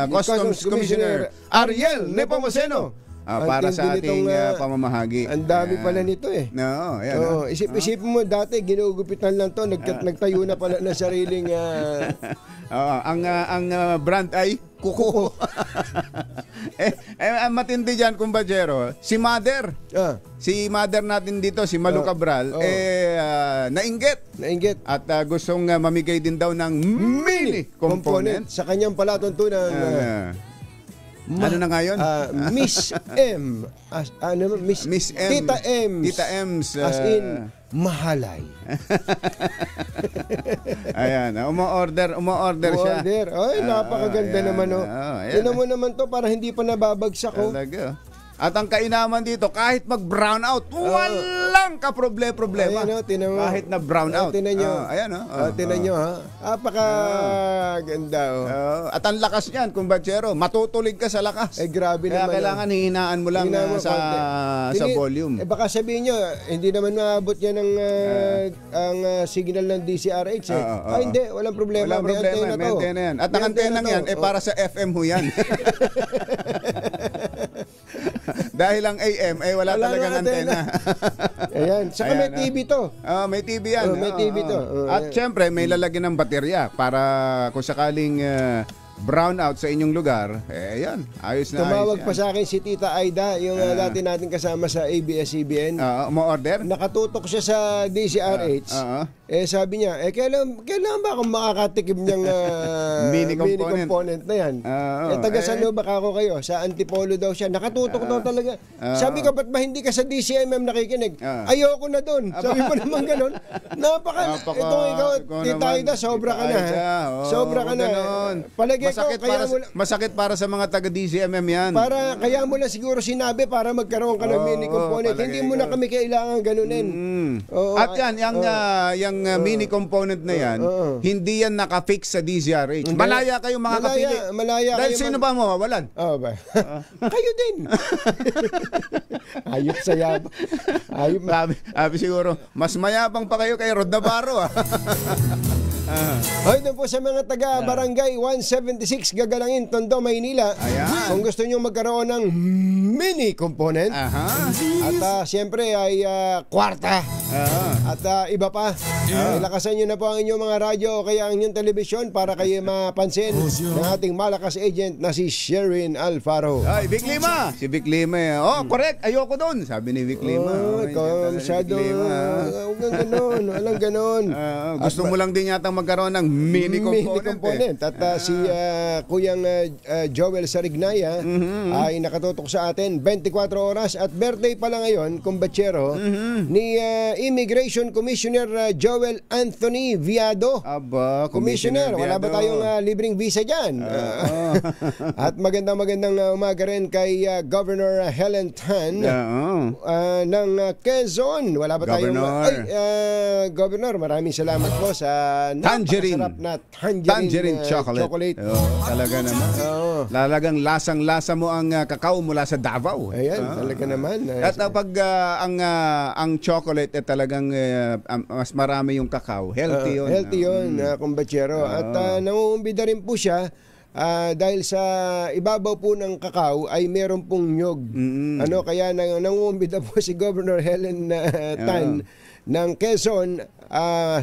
Customs Commissioner Ariel Nepomuceno. Para sa ating pamamahagi. Ang dami pala nito eh. No, ayan. Isip-isipin mo dati ginugupitan lang to, nagtayo na pala ng sariling ang brand ay kuko. Matindi diyan kumbajero. Si Mother. Si Mother natin dito, si Malu Cabral, nainggit at gustong mamigay din daw ng mini component sa kanyang palatuntunan. Ano na ngayon? Miss M. Miss M. Tita M. Tita M's. As in, mahalay. Ayan, umo-order siya. Ay, napakaganda naman. Tinan mo naman to para hindi pa nababagsak. Talaga. At ang kainaman dito, kahit mag-brown out, walang kaproblema. Tinan mo. Kahit na brown out. Tinan nyo. Tinan nyo, ha? Napakaganda. At ang lakas niyan, kumbatsero, matutulig ka sa lakas. Grabe Kaya naman. Kailangan hihinaan mo lang sa volume. Baka sabihin nyo, hindi naman maabot yan ang signal ng DCRH. Hindi, walang problema. Walang problema, may antena yan. At ang antena yan, para sa FM ho yan. Dahil ang AM ay wala talagang antena. Ayan, saka may TV to. May TV yan. May TV to. At syempre may lalagyan ng baterya para kung sakaling brown out sa inyong lugar, ayan, ayos na. Tumawag pa sa akin si Tita Aida, yung dati natin kasama sa ABS-CBN. Mo-order? Nakatutok siya sa DCRH. Sabi niya, kailan ba akong makakatikim niyang mini component na yan? Taga saan ba ako kayo? Sa Antipolo daw siya. Nakatutok daw talaga. Sabi ko, ba't ba hindi ka sa DCMM nakikinig? Ayoko na doon. Sabi mo naman ganun. Ito ikaw, Tita Aida, sobra ka na. Sobra ka na. Palagi masakit para sa mga taga DCMM yan. Kaya mo lang siguro sinabi para magkaroon ka ng mini component. Hindi mo na kami kailangan ganunin. At yan, yung mini component na yan, hindi yan nakafix sa DZRH. Malaya kayong mga kapili. Dahil sino ba mawawalan? Kayo din. Ayop sa yabang. Sabi siguro, mas mayabang pa kayo kay Rod Navarro. Hoy, doon po sa mga taga Barangay 176 Gagalangin, Tondo, Maynila. Kung gusto nyo magkaroon ng mini component at siyempre ay kwarta at iba pa, ilakasan nyo na po ang inyong mga radyo o kaya ang inyong telebisyon para kayo mapansin ng ating malakas agent na si Sherin Alfaro. Ay, Vic Lima. Si Vic Lima. Correct. Ayoko doon. Sabi ni Vic Lima. Masyado. Walang ganon. Gusto mo lang din yata magkaroon ng mini component. At si Kuyang Joel Sarignaya ay nakatutok sa atin 24 oras at birthday pala ngayon, kumbatsero, ni Immigration Commissioner Joel Anthony Viado. Aba, Commissioner, wala ba Viado. tayong libreng visa dyan? At magandang umaga rin kay Governor Helen Tan ng Quezon. Wala ba tayong... Governor, maraming salamat po sa napakasarap na tangerine chocolate. Talaga naman. Lalagang lasang-lasa mo ang kakao mula sa Davao. Ayan, talaga naman. At pag ang chocolate talagang mas marami yung kakao, healthy yun. Healthy yun, kumbatsero. At nangungumbida rin po siya dahil sa ibabaw po ng kakao ay meron pong nyog. Kaya nangungumbida po si Governor Helen Tan ng Quezon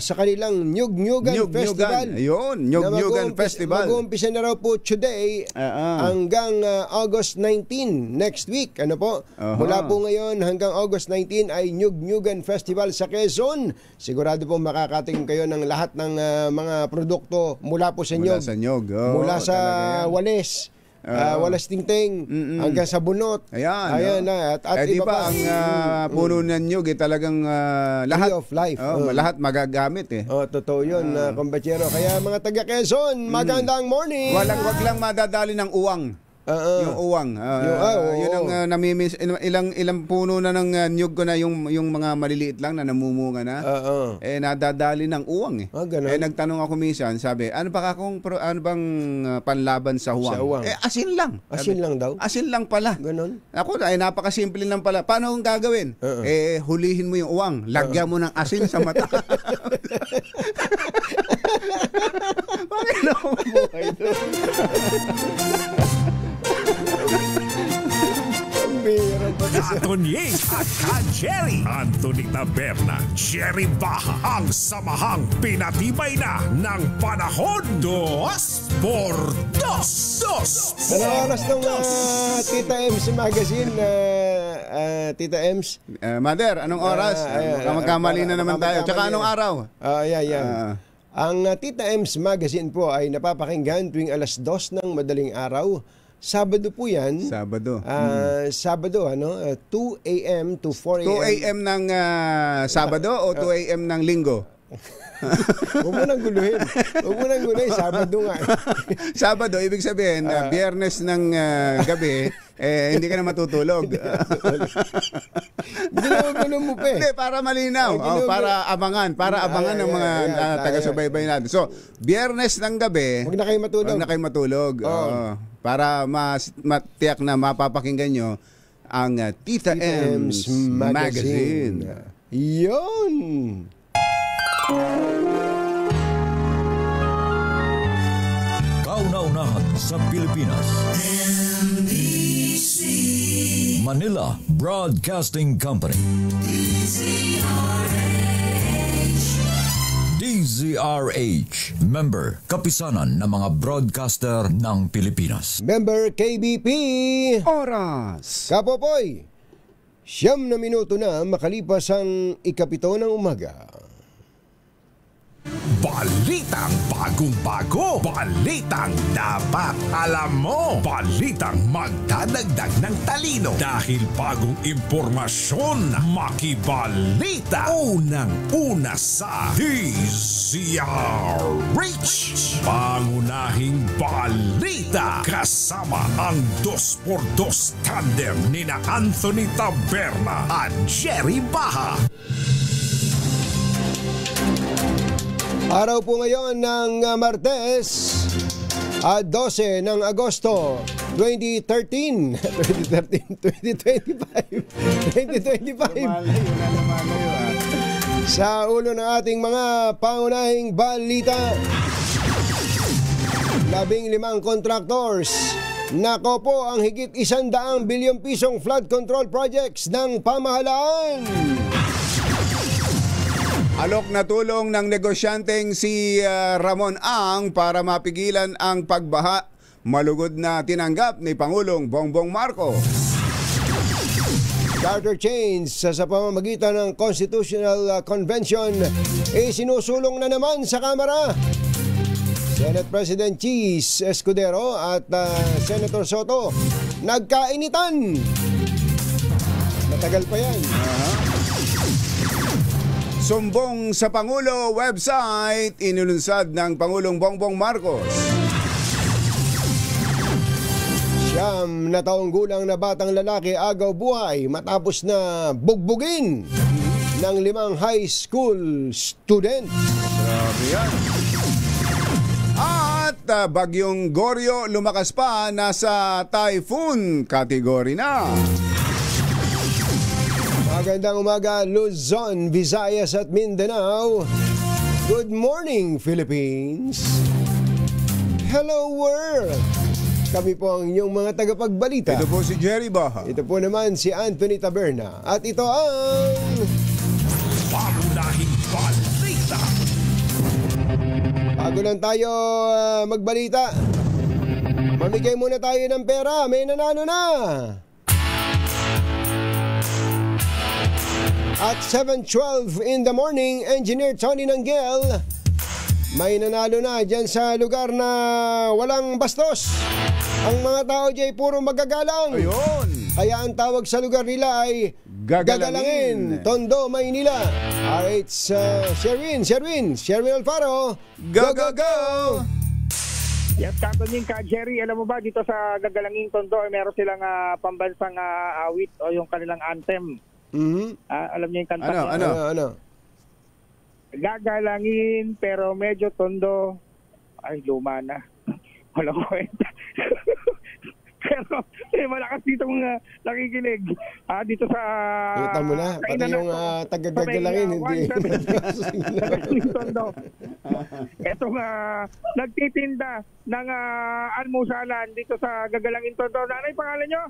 sa kanilang Nyug-Nyugan Festival. Ayun, Nyug-Nyugan Festival. Mag-uumpisa na raw po today hanggang August 19 next week. Mula po ngayon hanggang August 19 ay Nyug-Nyugan Festival sa Quezon. Sigurado po makakatingin kayo ng lahat ng mga produkto mula po sa nyug. Mula sa walis. Walas tingting hanggang sa bunot. Ayan. At iba pa ang puno ng nyug talagang lahat of life. Lahat magagamit totoo yun, kumbatsero. Kaya mga taga Quezon, magandang morning. Wag lang madadali ng uwang. Yung uwang. Yun ang namimiss. Ilang puno na ng nyug ko na yung mga maliliit lang na namumunga na. Nadadali ng uwang . Nagtanong ako minsan, sabi, ano bang panlaban sa uwang? Asin lang. Asin lang daw? Asin lang pala. Ganon. Ako, napakasimple lang pala. Paano ang gagawin? Hulihin mo yung uwang. Lagyan mo ng asin sa mata. Bakit na buhay doon? Katonying at Jerry Anthony Taberna, Jerry Baha, ang samahang pinatibay na ng panahon. 2 por 2. Ano oras ng Tita Ems Magazine, Tita Ems? Mother, anong oras? Magkamali na naman tayo. Tsaka anong araw? Ang Tita Ems Magazine po ay napapakinggan tuwing alas 2 ng madaling araw. Sabado po yan. Sabado. Sabado, 2 a.m. to 4 a.m. 2 a.m. ng Sabado o 2 a.m. ng Linggo? Huwag mo nang guluhin. Sabado nga. Sabado, ibig sabihin, Biyernes ng gabi, hindi ka na matutulog. Ginugulo mo pa Hindi, para malinaw. Para abangan. Para abangan ng mga taga-subaybay natin. So, Biyernes ng gabi, huwag na kayo matulog. Para matiyak na mapapakinggan nyo ang Tita Ems Magazine. Yun! Kauna-unahan sa Pilipinas. NBC Manila Broadcasting Company. DZRH. Member, kapisanan ng mga broadcaster ng Pilipinas. Member KBP. Oras. Kapopoy, 9 na minuto na makalipas ang 7 ng umaga. Balitang bagong-bago. Balitang dapat alam mo. Balitang magdadagdag ng talino. Dahil bagong impormasyon, makibalita. Unang-una sa DZRH. Pangunahing balita. Kasama ang 2x2 tandem nina Anthony Taberna at Jerry Baha. Araw po ngayon ng Martes, 12 ng Agosto 2013. 2025. Sa ulo ng ating mga pangunahing balita, 15 contractors nako po ang higit 100 bilyong pisong flood control projects ng pamahalaan. Alok na tulong ng negosyanteng si Ramon Ang para mapigilan ang pagbaha. Malugod na tinanggap ni Pangulong Bongbong Marcos. charter change sa pamamagitan ng Constitutional Convention sinusulong na naman sa Kamara. Senate President Cheese Escudero at Senator Soto nagkainitan. Matagal pa yan. Sumbong sa Pangulo website, inulunsad ng Pangulong Bongbong Marcos. Siyam na taong gulang na batang lalaki agaw buhay matapos na bugbugin ng 5 high school student. Grabe yan. At bagyong Goryo lumakas pa, nasa typhoon category na. Magandang umaga Luzon, Visayas at Mindanao. Good morning Philippines. Hello world. Kami po ang inyong mga tagapagbalita. Ito po si Jerry Baha. Ito po naman si Anthony Taberna. At ito ang Pangunahing balita. bago lang tayo magbalita, mamigay muna tayo ng pera. May nanalo na. At 7:12 in the morning, Engineer Tony Nanggel, may nanalo na dyan sa lugar na walang bastos. Ang mga tao dyan puro magagalang. Ayun. Kaya ang tawag sa lugar nila ay Gagalangin, Tondo, Maynila. Alright, Sherwin Alfaro. Go, go, go! Yes, Katunying ka, Jerry, alam mo ba dito sa Gagalangin, Tondo, meron silang pambansang awit o yung kanilang anthem. Alam niyo yung kanta niya? Ano? Gagalangin pero medyo tondo. Ay, luma na. Walang kwenta. Pero malakas dito nakikinig. Dito sa... Kita mo na, pati yung taga-gagalangin, hindi. Tondo. Itong nagtitinda ng almusalan dito sa Gagalangin, Tondo. Ano yung pangalan nyo?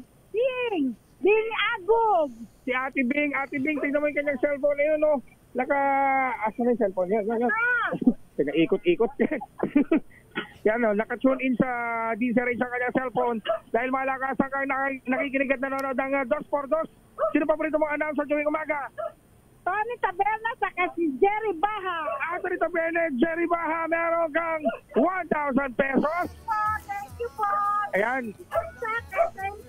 Bing Agog. Si Ate Bing, tingnan mo yung kanyang cellphone na yun, no? Asa na yung cellphone niya? Ikot-ikot. Yan, no? Naka-tune in sa DZRH sa kanyang cellphone dahil malakas ang nakikinig at nanonood ng 2x2. Sino paborito mong announcer tuwing umaga? Tony Taberna saka si Jerry Baha. Tony Taberna, Jerry Baha, meron kang 1,000 pesos. Thank you po. Ayan.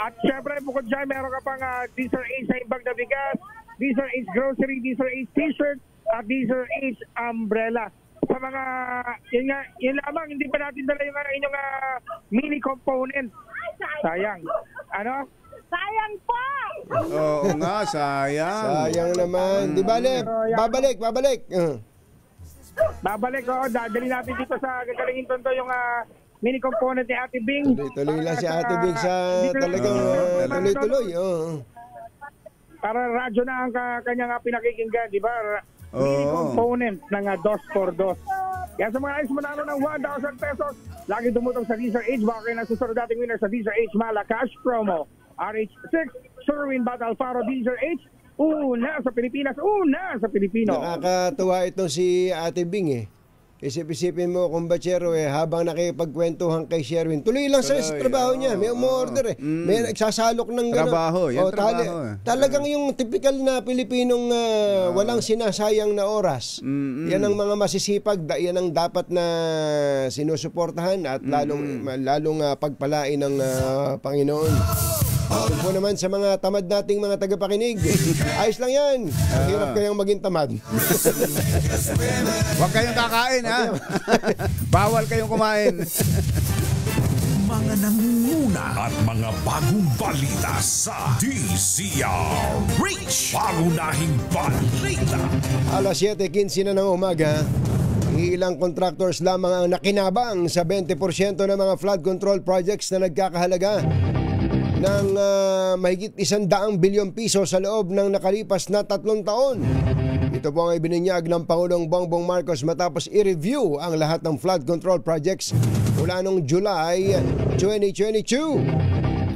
At syempre, bukod dyan, meron ka pang DZRH sa ibang na bigas, DZRH grocery, DZRH t-shirt, at DZRH umbrella. Sa mga, yun lamang, hindi pa natin dala yung inyong mini component. Sayang. Ano? Sayang po. Oo nga, sayang. Sayang naman. Di bale, babalik. Babalik, oo. Dadali natin dito sa Gagalangin, Tondo yung mini component ni Ate Bing. Tuloy lang si Ate Bing sa talagang tuloy-tuloy. Para radyo na ang kanyang pinakikinggan, di ba? Mini component ng 2x2. Kaya sa mga ayos manalo ng 1,000 pesos, lagi dumutong sa DZRH. Baka kayo nasusunod dating winner sa DZRH Malacash promo. RH6, Sherwin Alfaro, DZRH. Una sa Pilipinas, una sa Pilipino. Nakakatuwa ito si Ate Bing eh. Isip-isipin mo kung bachero habang nakipagkwentuhan kay Sherwin. Tuloy lang sa trabaho niya. May umorder eh. May nagsasalok ng gano'n. Trabaho, yan trabaho. Talagang yung typical na Pilipinong walang sinasayang na oras. Yan ang mga masisipag. Yan ang dapat na sinusuportahan at lalong pagpalain ng Panginoon. Ito po naman sa mga tamad nating mga tagapakinig. Ayos lang yan. Hirap kayang maging tamad. Huwag kayong kakain, ha? Bawal kayong kumain. Mga nangunguna at mga bagong balita sa DZRH. Pangunahing balita. Alas 7:15 na ng umaga. Ilang contractors lamang ang nakinabang sa 20% ng mga flood control projects na nagkakahalaga ng mahigit 100 bilyong piso sa loob ng nakalipas na 3 taon. Ito po ang ibinunyag ng Pangulong Bongbong Marcos matapos i-review ang lahat ng flood control projects mula noong July 2022.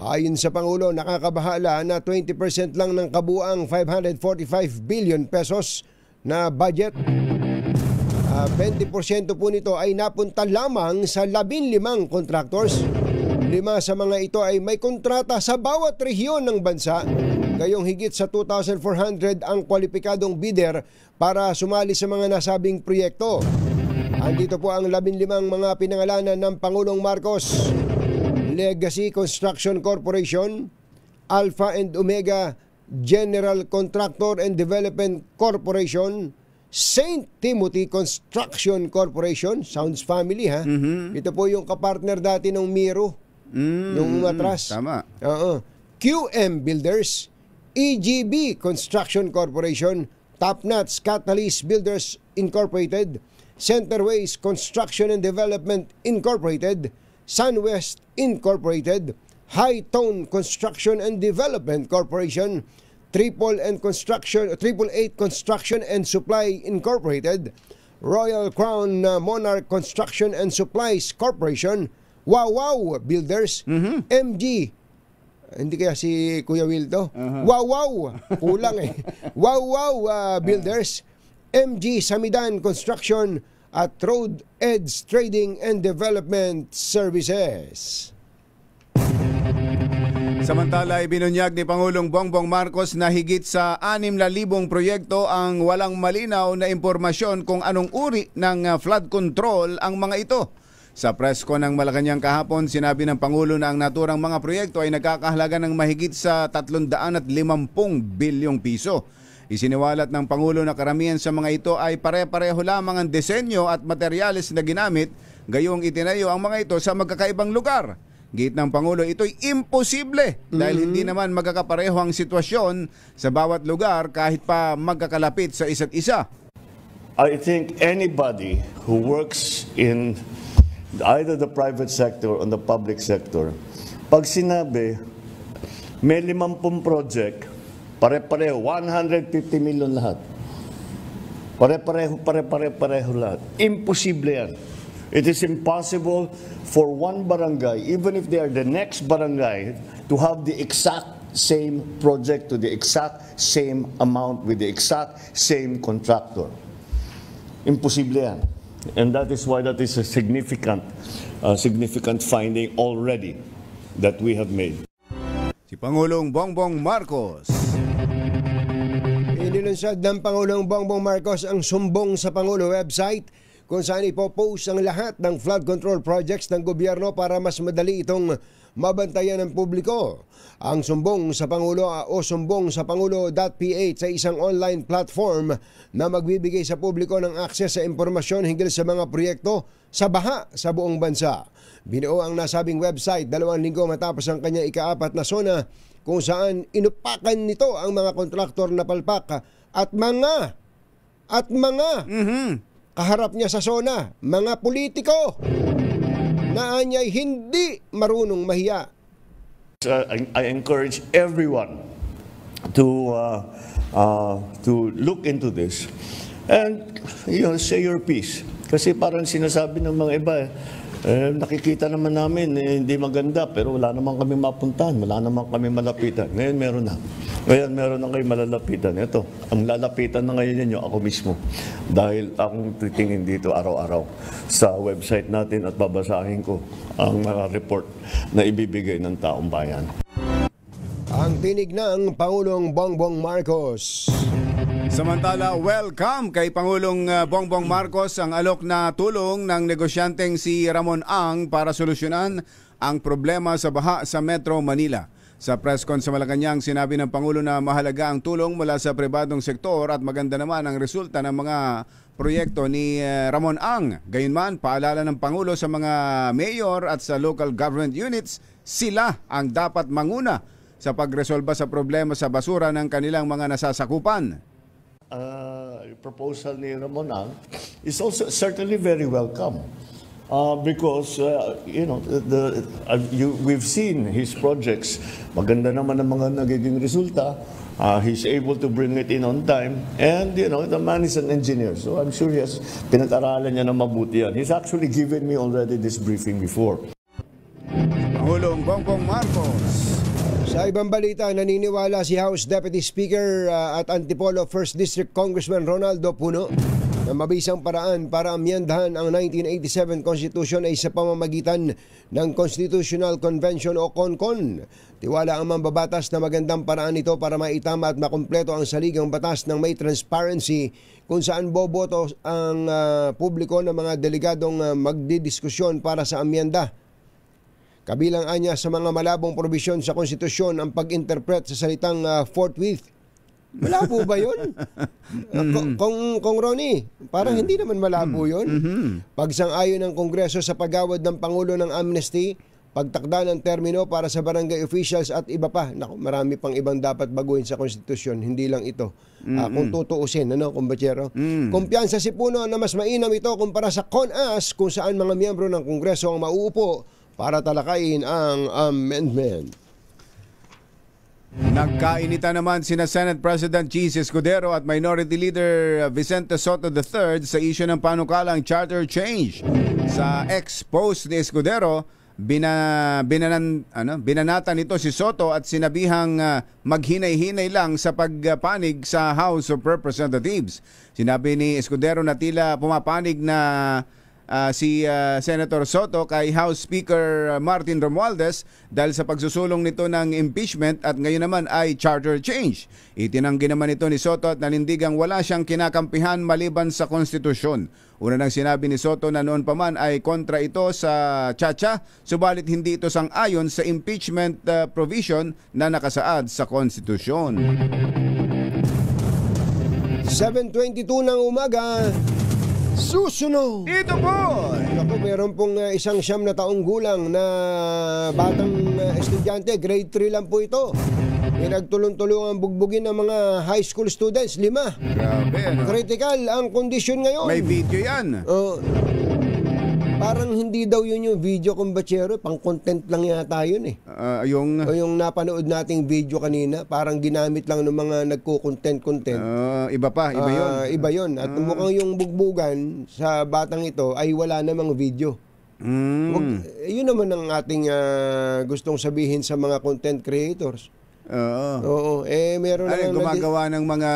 Ayon sa Pangulo, nakakabahala na 20% lang ng kabuang 545 billion pesos na budget. 20% po nito ay napunta lamang sa 15 contractors. 5 sa mga ito ay may kontrata sa bawat rehiyon ng bansa. Gayong higit sa 2,400 ang kwalipikadong bidder para sumali sa mga nasabing proyekto. Andito po ang 15 mga pinangalanan ng Pangulong Marcos: Legacy Construction Corporation, Alpha and Omega General Contractor and Development Corporation, St. Timothy Construction Corporation, sounds family ha. Ito po yung kapartner dati ng Miro, yung matras. Tama. QM Builders, EGB Construction Corporation, Topnotch Catalyst Builders Incorporated, Centerways Construction and Development Incorporated, Sunwest Incorporated, High Tone Construction and Development Corporation, AAA Construction and Supply Incorporated, Royal Crown Monarch Construction and Supplies Corporation, Wow Builders, MG, hindi kaya si Kuya Will to? Wow, kulang eh. Wow Builders, MG Samidan Construction at Road Edge Trading and Development Services. Samantala, ibinunyag ni Pangulong Bongbong Marcos na higit sa 6,000 proyekto ang walang malinaw na impormasyon kung anong uri ng flood control ang mga ito. Sa presko ng Malacanang kahapon, sinabi ng Pangulo na ang naturang mga proyekto ay nagkakahalaga ng mahigit sa 350 bilyong piso. Isiniwalat ng Pangulo na karamihan sa mga ito ay pare-pareho lamang ang disenyo at materyales na ginamit, gayong itinayo ang mga ito sa magkakaibang lugar. Git ng Pangulo, ito'y imposible dahil hindi naman magkakapareho ang sitwasyon sa bawat lugar kahit pa magkakalapit sa isa't isa. I think anybody who works in either the private sector or the public sector, pag sinabi may 50 project, pare-pareho, 150 million lahat. Pare-pareho lahat. Imposible yan. It is impossible for one barangay, even if they are the next barangay, to have the exact same project to the exact same amount with the exact same contractor. Imposible yan. And that is why that is a significant finding already that we have made. Si Pangulong Bongbong Marcos. Inilunsad ng Pangulong Bongbong Marcos ang Sumbong sa Pangulo website, kung saan ipopost ang lahat ng flood control projects ng gobyerno para mas madali itong mabantayan ng publiko. Ang Sumbong sa Pangulo o Sumbong sa Pangulo.ph ay isang online platform na magbibigay sa publiko ng akses sa impormasyon hinggil sa mga proyekto sa baha sa buong bansa. Binuo ang nasabing website 2 linggo matapos ang kanyang ika-4 na SONA, kung saan inupakan nito ang mga kontraktor na palpak at mga kaharap niya sa SONA, mga politiko na anyay hindi marunong mahiya. I encourage everyone to look into this and say your piece. Kasi parang sinasabi ng mga iba, nakikita naman namin hindi maganda pero wala naman kami mapuntahan, wala naman kami malapitan. Ngayon meron na. Ngayon meron na kayo malalapitan. Ito, ang lalapitan na ngayon ninyo ako mismo. Dahil akong titingin dito araw-araw sa website natin at babasahin ko ang mga report na ibibigay ng taong bayan. Ang tinig ng Pangulong Bongbong Marcos. Samantala, welcome kay Pangulong Bongbong Marcos ang alok na tulong ng negosyanteng si Ramon Ang para solusyonan ang problema sa baha sa Metro Manila. Sa press con sa Malacanang, sinabi ng Pangulo na mahalaga ang tulong mula sa pribadong sektor at maganda naman ang resulta ng mga proyekto ni Ramon Ang. Gayunman, paalala ng Pangulo sa mga mayor at sa local government units, sila ang dapat manguna sa pagresolba sa problema sa basura ng kanilang mga nasasakupan. Proposal ni Ramon Ang is also certainly very welcome. Because we've seen his projects. Maganda naman ang mga nagiging resulta. He's able to bring it in on time. And, the man is an engineer. So I'm sure pinag-aralan niya na mabuti yan. He's actually given me already this briefing before. Pangulong Bongbong Marcos. Sa ibang balita, naniniwala si House Deputy Speaker at Antipolo 1st District Congressman Ronaldo Puno na mabisang paraan para amyendahan ang 1987 Constitution ay sa pamamagitan ng Constitutional Convention o CONCON. Tiwala ang mambabatas na magandang paraan ito para maitama at makumpleto ang saligang batas ng may transparency kung saan boboto ang publiko ng mga delegadong magdidiskusyon para sa amyenda. Kabilang anya sa mga malabong probisyon sa konstitusyon ang pag-interpret sa salitang forthwith. Malabo ba yun? Kung Ronnie, parang hindi naman malabo yun. Pagsang-ayon ng Kongreso sa paggawad ng Pangulo ng amnesty, pagtakda ng termino para sa barangay officials at iba pa. Naku, marami pang ibang dapat baguhin sa konstitusyon, hindi lang ito. Kung tutuusin, kumbachero. Kumpiyansa si Puno na mas mainam ito kumpara sa CONAS kung saan mga miyembro ng Kongreso ang mauupo para talakayin ang amendment. Nagkainitan naman sina Senate President Cheese Escudero at Minority Leader Vicente Soto III sa isyu ng panukalang charter change. Sa ex-post ni Escudero, binanatan nito si Soto at sinabihang maghinay-hinay lang sa pagpanig sa House of Representatives. Sinabi ni Escudero na tila pumapanig na si Senator Soto kay House Speaker Martin Romualdez dahil sa pagsusulong nito ng impeachment at ngayon naman ay charter change. Itinanggi naman ito ni Soto at nanindigang wala siyang kinakampihan maliban sa konstitusyon. Una nang sinabi ni Soto na noon pa man ay kontra ito sa Chacha, subalit hindi ito sang-ayon sa impeachment provision na nakasaad sa konstitusyon. 7:22 ng umaga. Susunod! Dito po! Ako, meron pong isang 9 na taong gulang na batang estudyante, grade 3 lang po ito. Nagtulong-tulungan bugbugin ng mga high school students, 5. Grabe, ano? Critical ang kondisyon ngayon. May video yan. Parang hindi daw yun yung video, kumbachero, pang content lang yata yun eh. Yung napanood nating video kanina, parang ginamit lang ng mga nagko-content. Iba yun. Iba yun. At mukhang yung bugbugan sa batang ito ay wala namang video. Yun naman ang ating gustong sabihin sa mga content creators. Oo. Meron na gumagawa ng mga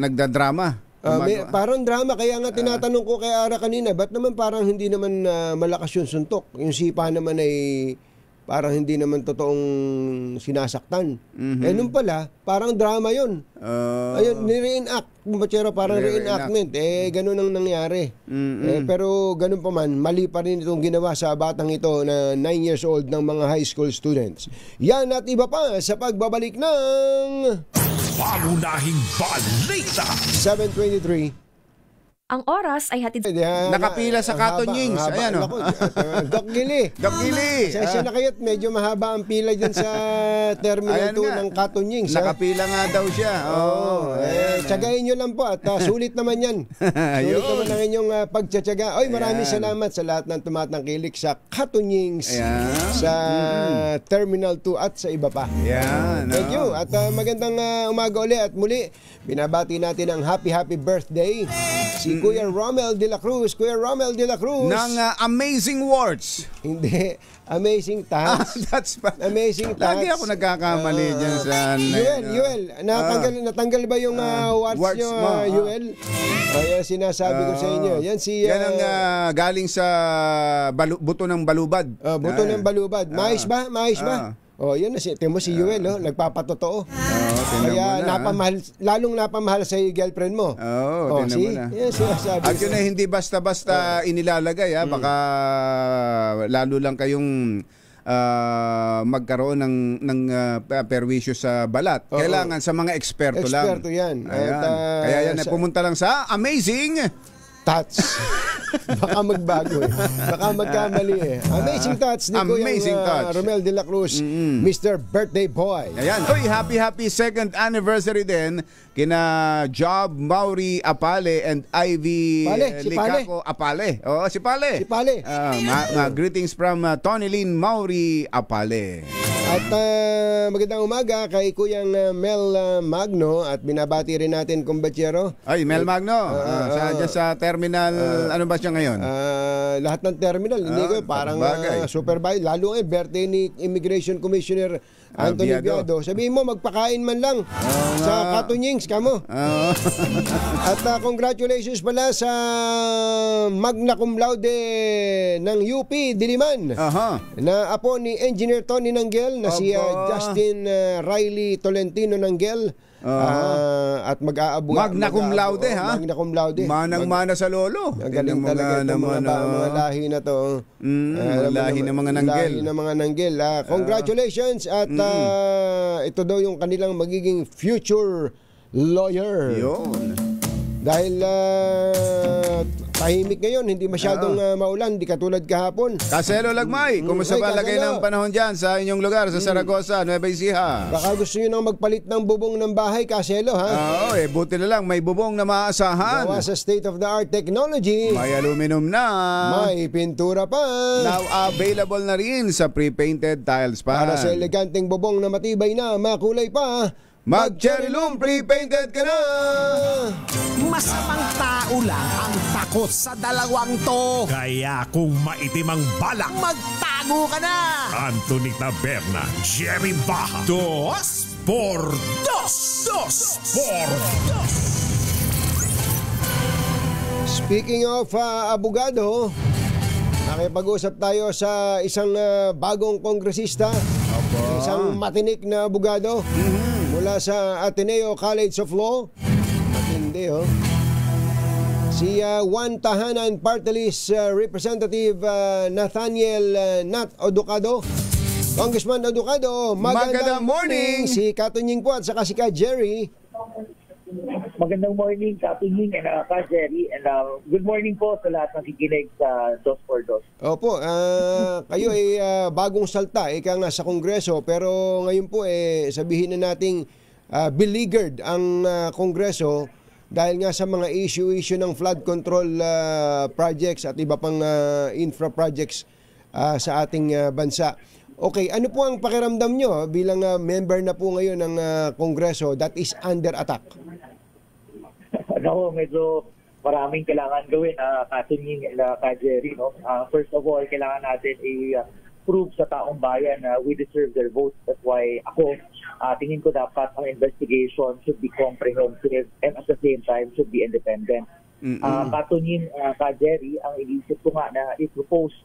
nagdadrama. Parang drama, kaya nga tinatanong ko kay Ara kanina, ba't naman parang hindi naman malakas yung suntok? Yung sipa naman ay parang hindi naman totoong sinasaktan. Nung pala, parang drama yun. Ayun, ni-reenact. Kumbachero, parang reenactment. Ganun ang nangyari. Pero ganun pa man, mali pa rin itong ginawa sa batang ito na 9 years old ng mga high school students. Yan at iba pa sa pagbabalik ng... Pangunahing balita. 7:23. Ang oras ay hatid. Nakapila sa Katonyings. Ayan o. Doc Gili. Sesya na kayo't medyo mahaba ang pila dyan sa Terminal 2 ng Katonyings. Nakapila nga daw siya. Tsagayin nyo lang po at sulit naman yan. Sulit naman ang inyong pagtsatsaga. Maraming salamat sa lahat ng tumatangkilik sa Katonyings, sa Terminal 2 at sa iba pa. Thank you. At magandang umaga ulit at muli binabati natin ang happy birthday si Kuya Romel de la Cruz. Kuya Romel de la Cruz ng Amazing Words. Hindi, Amazing Tats. Amazing Tats. Lagi ako nagkakamali dyan sa... Yuel, natanggal ba yung words nyo, Yuel? Yan sinasabi ko sa inyo. Yan ang galing sa buto ng balubad. Buto ng balubad. Mais ba? Yan na si Yuel, nagpapatotoo. Kaya lalong napamahal sa girlfriend mo. Tinan mo na. At yun ay hindi basta-basta inilalagay, baka lalo lang kayong magkaroon ng perwisyo sa balat. Kailangan sa mga eksperto lang. Eksperto yan. Kaya yan, pumunta lang sa Amazing Tats. Baka magbago Baka magkamali Amazing Tats ni Kuya Romel de la Cruz, Mr. Birthday Boy. Ayan. Happy second anniversary din kina Job Mauri Apale and Ivy Licaco Apale. Si Pale. Greetings from Tony Lynn Mauri Apale. At magandang umaga kay Kuyang Mel Magno at binabati rin natin kumbachero. Mel Magno. Sa Terminal, ano ba siya ngayon? Lahat ng terminal, hindi ko parang supervisor. Lalo birthday ni Immigration Commissioner Anthony Viado. Sabihin mo, magpakain man lang sa Katunyings, kamo. At congratulations pala sa magna cum laude ng UP Diliman na apo ni Engineer Tony Nanggel na si Justin Riley Tolentino Nanggel. At mag-aabu magna cum laude, ha? Magna cum laude. Manang-mana sa lolo. Galing talaga itong mga lahi na to. Lahi ng mga Nanggel. Lahi ng mga Nanggel. Congratulations at ito daw yung kanilang magiging future lawyer. Yun. Dahil tahimik ngayon, hindi masyadong maulan, hindi katulad kahapon. Kaselo Lagmay, kumusta ba lagay ng panahon dyan sa inyong lugar, sa Zaragoza, Nueva Ecija? Baka gusto nyo nang magpalit ng bubong ng bahay, Kaselo, ha? Oo, buti na lang, may bubong na maaasahan. Gawa sa state-of-the-art technology. May aluminum na. May pintura pa. Now available na rin sa pre-painted tiles pa. Para sa eleganteng bubong na matibay na, makulay pa, mag-Cherry Loom pre-painted ka na! Masamang tao lang ang takot sa dalawang to. Kaya kung maitim ang balak, magtago ka na! Anthony Taberna, Jerry Baha. 2 por 2. 2 por 2. Speaking of abogado, nakipag-usap tayo sa isang bagong kongresista. Isang matinik na abogado. Mula sa Ateneo College of Law. Matindi, si Juan Tahanan Party List Representative Nathaniel Nat Oducado. Congressman Oducado, magandang morning! Si Katunying po at saka si Ka Jerry. Magandang morning, Katunying and Ka Jerry. And good morning po sa lahat ng kikinig sa 2x2. Opo, kayo ay bagong salta, ika nga sa Kongreso, pero ngayon po sabihin na nating beleaguered ang Kongreso dahil nga sa mga issue ng flood control projects at iba pang infra projects sa ating bansa. Okay, ano po ang pakiramdam nyo bilang member na po ngayon ng Kongreso that is under attack? Medyo maraming kailangan gawin, Katunying and Ka Jerry. No? First of all, kailangan natin i-prove sa taong bayan na we deserve their vote. That's why ako, tingin ko dapat ang investigation should be comprehensive and at the same time should be independent. Katunying, Ka Jerry, ang inisip ko nga na i-propose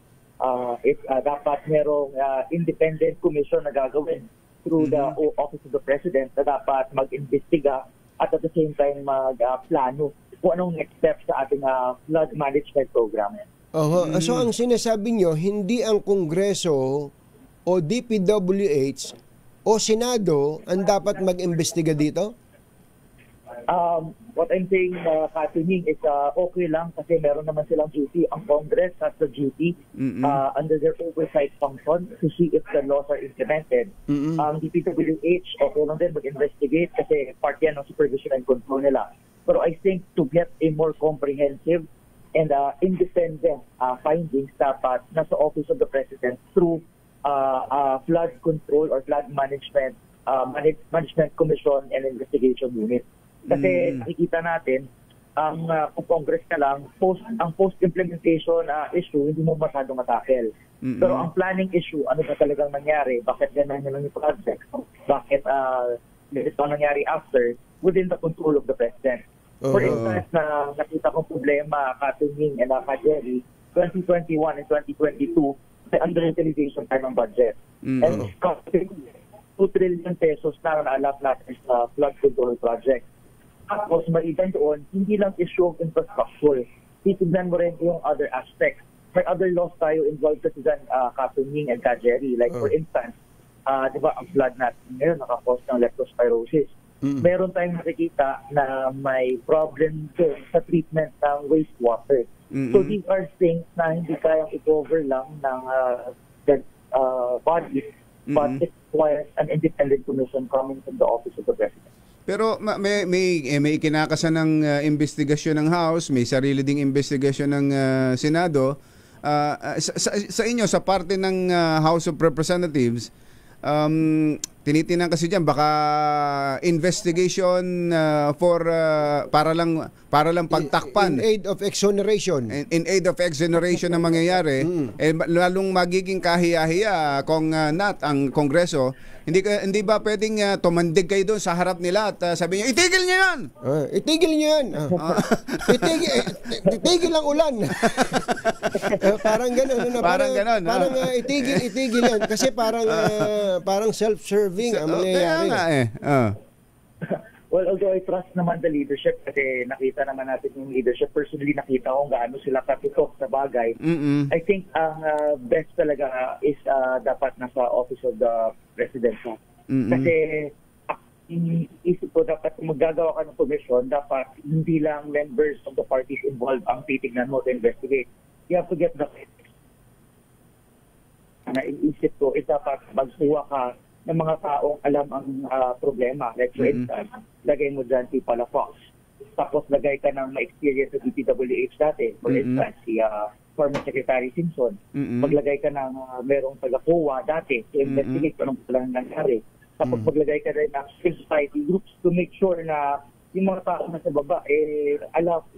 dapat merong independent commission na gagawin through the Office of the President na dapat mag-investiga at the same time mag-plano kung anong next step sa ating flood management program. So ang sinasabi nyo, hindi ang Kongreso o DPWH o Senado ang dapat mag-imbestiga dito? What I'm saying, Katunying, is okay lang kasi meron naman silang duty. Ang Congress has the duty under their oversight function to see if the laws are implemented. DPWH, okay lang din mag-investigate kasi part yan ng supervision and control nila. Pero I think to get a more comprehensive and independent findings dapat nasa Office of the President through flood control or flood management management commission and investigation unit. Kasi nakikita natin ang Congress na lang ang post-implementation issue hindi mo masyadong matakel. Pero ang planning issue, ano ba talagang nangyari? Bakit ganun lang yung project? Bakit ito nangyari after within the control of the President? For instance, na nakita kong problema, Katunying and Ka Jerry, 2021 and 2022, may underutilization tayo ng budget. And 2 trillion pesos na naalap natin sa flood control project. Tapos, maliban doon, hindi lang issue of infrastructure. Titignan mo rin yung other aspects. May other laws tayo involved kasi dyan, Katunying and Ka Jerry. Like, for instance, di ba, ang flood natin ngayon nakakos ng leptospirosis. Meron tayong nakikita na may problem doon sa treatment ng wastewater. So, these are things na hindi kayang i-cover lang ng bodies, but it requires an independent commission coming from the Office of the President. Pero may kinakasan ng investigasyon ng House, may sarili ding investigasyon ng Senado. Sa inyo, sa parte ng House of Representatives, Tinitinan kasi diyan baka investigation para lang pagtakpan. In aid of exoneration. In aid of exoneration ang mangyayari. Lalong magiging kahiya-hiya kung Nat ang Kongreso. Hindi ba pwedeng tumandig kayo doon sa harap nila at sabi niyo, itigil niyo yan! Itigil niyo yan! Itigil ang ulan! Parang gano'n. Parang gano'n. Parang itigil yan. Kasi parang self-serving ang mangyayari. Well, although I trust naman the leadership kasi nakita naman natin yung leadership. Personally, nakita ko gaano sila katutok sa bagay. I think ang best talaga is dapat nasa office of the president. Kasi iniisip ko dapat kung maggagawa ka ng commission, dapat hindi lang members of the parties involved ang titignan mo to investigate. You have to get the facts. Iniisip ko is dapat magsuwa ka ng mga taong alam ang problema. Like for instance, lagay mo dyan si Palafox. Tapos lagay ka ng ma-experience sa DPWH dati. For instance, si former Secretary Simpson. Maglagay ka ng merong taga-COA dati to investigate kung anong palang nangyari. Tapos maglagay ka rin ng civil society groups to make sure na yung mga tao na sa baba,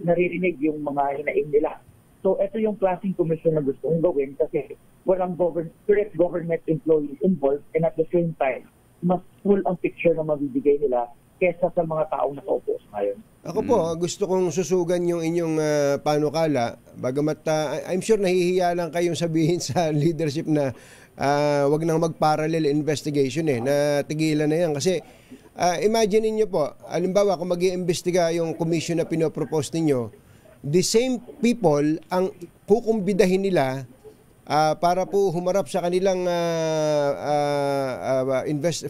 naririnig yung mga hinaing nila. So, ito yung klaseng commission na gusto kong gawin kasi walang correct government employees involved and at the same time, mas full ang picture na mabibigay nila kesa sa mga taong nakaupo ngayon. Ako po, gusto kong susugan yung inyong panukala. Bagamat I'm sure nahihiya lang kayong sabihin sa leadership na wag nang mag-parallel investigation na tigilan na yan. Kasi imagine niyo po, halimbawa kung mag-iimbestiga yung commission na pinopropose ninyo, the same people ang kukumbidahin nila para po humarap sa kanilang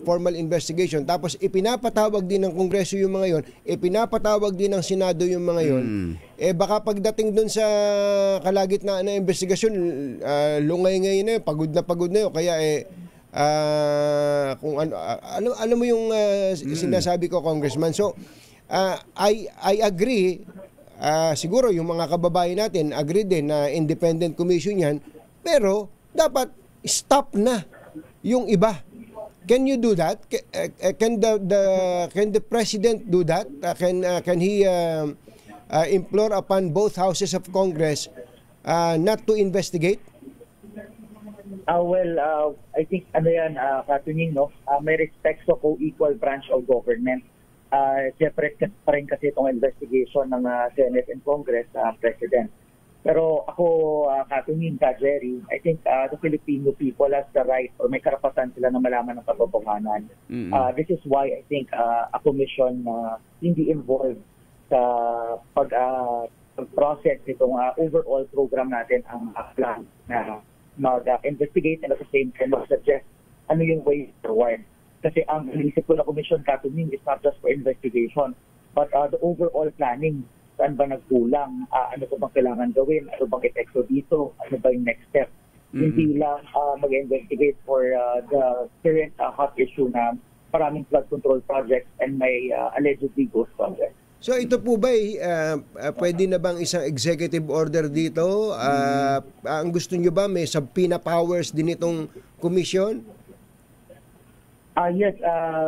formal investigation. Tapos ipinapatawag din ng Kongreso yung mga yon, ipinapatawag din ng Senado yung mga yon. Baka pagdating dun sa kalagitnaan na investigasyon, lungay ngayon na yun, pagod na yun. Kaya kung ano mo yung sinasabi ko, Congressman. So I agree. Siguro yung mga kababayan natin agree din na independent commission yan, pero dapat stop na yung iba. Can you do that? Can the president do that? Can he implore upon both houses of Congress not to investigate? I think Katunying, may respect sa co-equal branch of government. Separate pa rin kasi itong investigation ng Senate and Congress President. Pero ako, Katunying, Jerry, I think the Filipino people has the right or may karapatan sila na malaman ng katotohanan. This is why I think a commission hindi involved sa pag-process itong overall program natin ang plan na mag-investigate and at the same time mag-suggest ano yung way forward. Kasi ang inisip ko na commission, Katunying, is not just for investigation, but the overall planning. Saan ba nagkulang? Ano ba bang kailangan gawin? Ano bang epekto dito? Ano ba yung next step? Hindi lang mag-investigate for the current hot issue na maraming flood control projects and may allegedly ghost projects. So ito po ba pwede na bang isang executive order dito? Ang gusto nyo ba may subpoena powers din itong commission? Yes,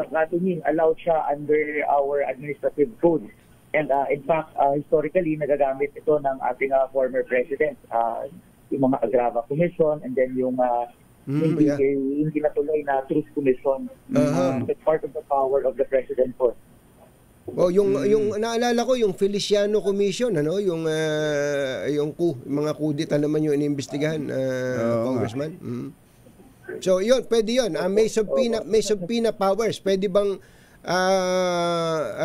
Katunying, allowed siya under our administrative code. And in fact, historically, nagagamit ito ng ating former president, yung mga Agrava Commission, and then yung hindi natuloy na Truth Commission. It's part of the power of the president po. Yung naalala ko yung Feliciano Commission, yung mga kudita naman yung inimbestigahan, Congressman. So yun, pwede yun. May subpoena powers. Pwede bang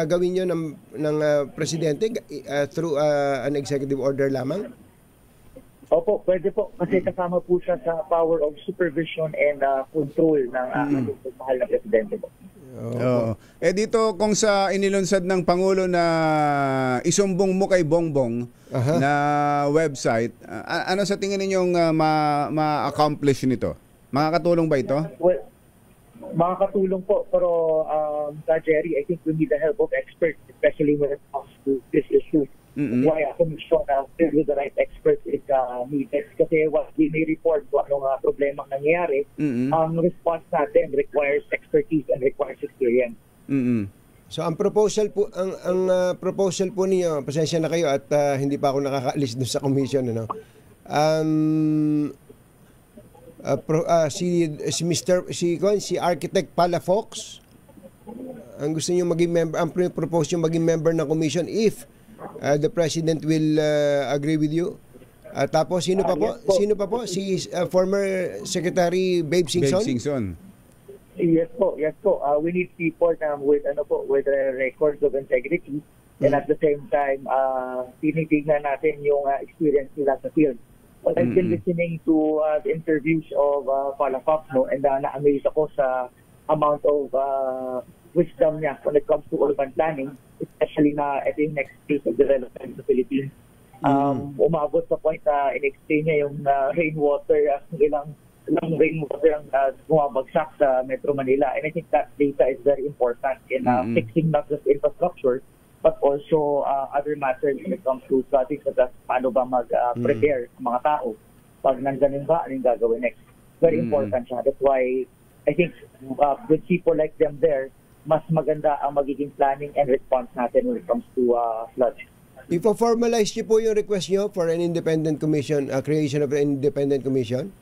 gawin nyo ng presidente through an executive order lamang? Opo, pwede po. Kasi kasama po siya sa power of supervision and control ng mahal na presidente po. Dito kung sa inilunsad ng Pangulo na isumbong mo kay Bongbong na website, ano sa tingin ninyong ma-accomplish nito? Makakatulong ba ito? Well, makakatulong po, pero Jerry, I think we need the help of experts, especially when it comes to this issue. Why a commission filled with the right experts is pagka needed. Kasi what we may report kung anong problema nangyayari, ang response natin requires expertise and requires experience. So ang proposal po proposal po niyo, pasensya na kayo at hindi pa ako nakakaalis doon sa commission, ano. Si Architect Palafox, ang gusto niyo maging member, ang propose niyo maging member ng commission if the president will agree with you. Tapos sino pa po? Sino pa po? Si former Secretary Babe Singson. Yes po. We need people with records of integrity, and at the same time tinitingnan natin yung experience nila sa field. But I've been listening to the interviews of Palafox, and na-amaze ako sa amount of wisdom niya when it comes to urban planning, especially na ito yung next phase of development sa Philippines. Umabot sa point na in-explain niya yung rainwater, ilang rainwater ang bumabagsak sa Metro Manila. And I think that data is very important in fixing not just infrastructure, but also other matters when it comes to flooding, such as paano ba mag-prepare ang mga tao pag nandyan ba, anong gagawin next. Very important siya. That's why I think with people like them there, mas maganda ang magiging planning and response natin when it comes to floods. Ipo-formalize niyo po yung request niyo for an independent commission, creation of an independent commission?